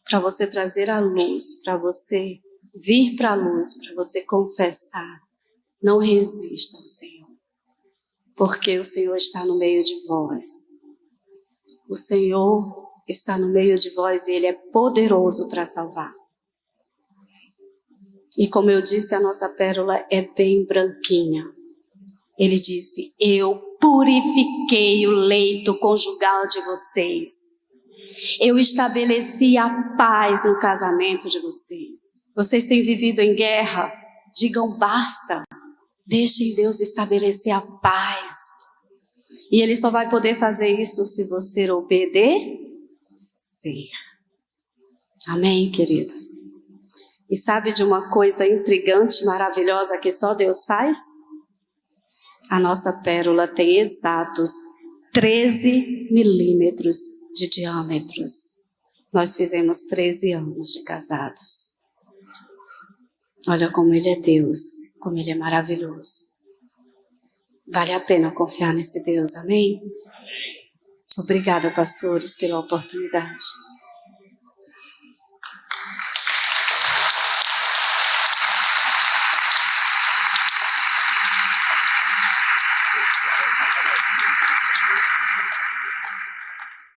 para você trazer a luz, para você vir para a luz, para você confessar, não resista ao Senhor, porque o Senhor está no meio de vós. O Senhor está no meio de vós e Ele é poderoso para salvar. E como eu disse, a nossa pérola é bem branquinha. Ele disse: eu purifiquei o leito conjugal de vocês. Eu estabeleci a paz no casamento de vocês. Vocês têm vivido em guerra? Digam basta. Deixem Deus estabelecer a paz. E Ele só vai poder fazer isso se você obedecer. Amém, queridos? E sabe de uma coisa intrigante, maravilhosa que só Deus faz? A nossa pérola tem exatos 13 milímetros de diâmetros. Nós fizemos 13 anos de casados. Olha como Ele é Deus, como Ele é maravilhoso. Vale a pena confiar nesse Deus, amém? Obrigada, pastores, pela oportunidade.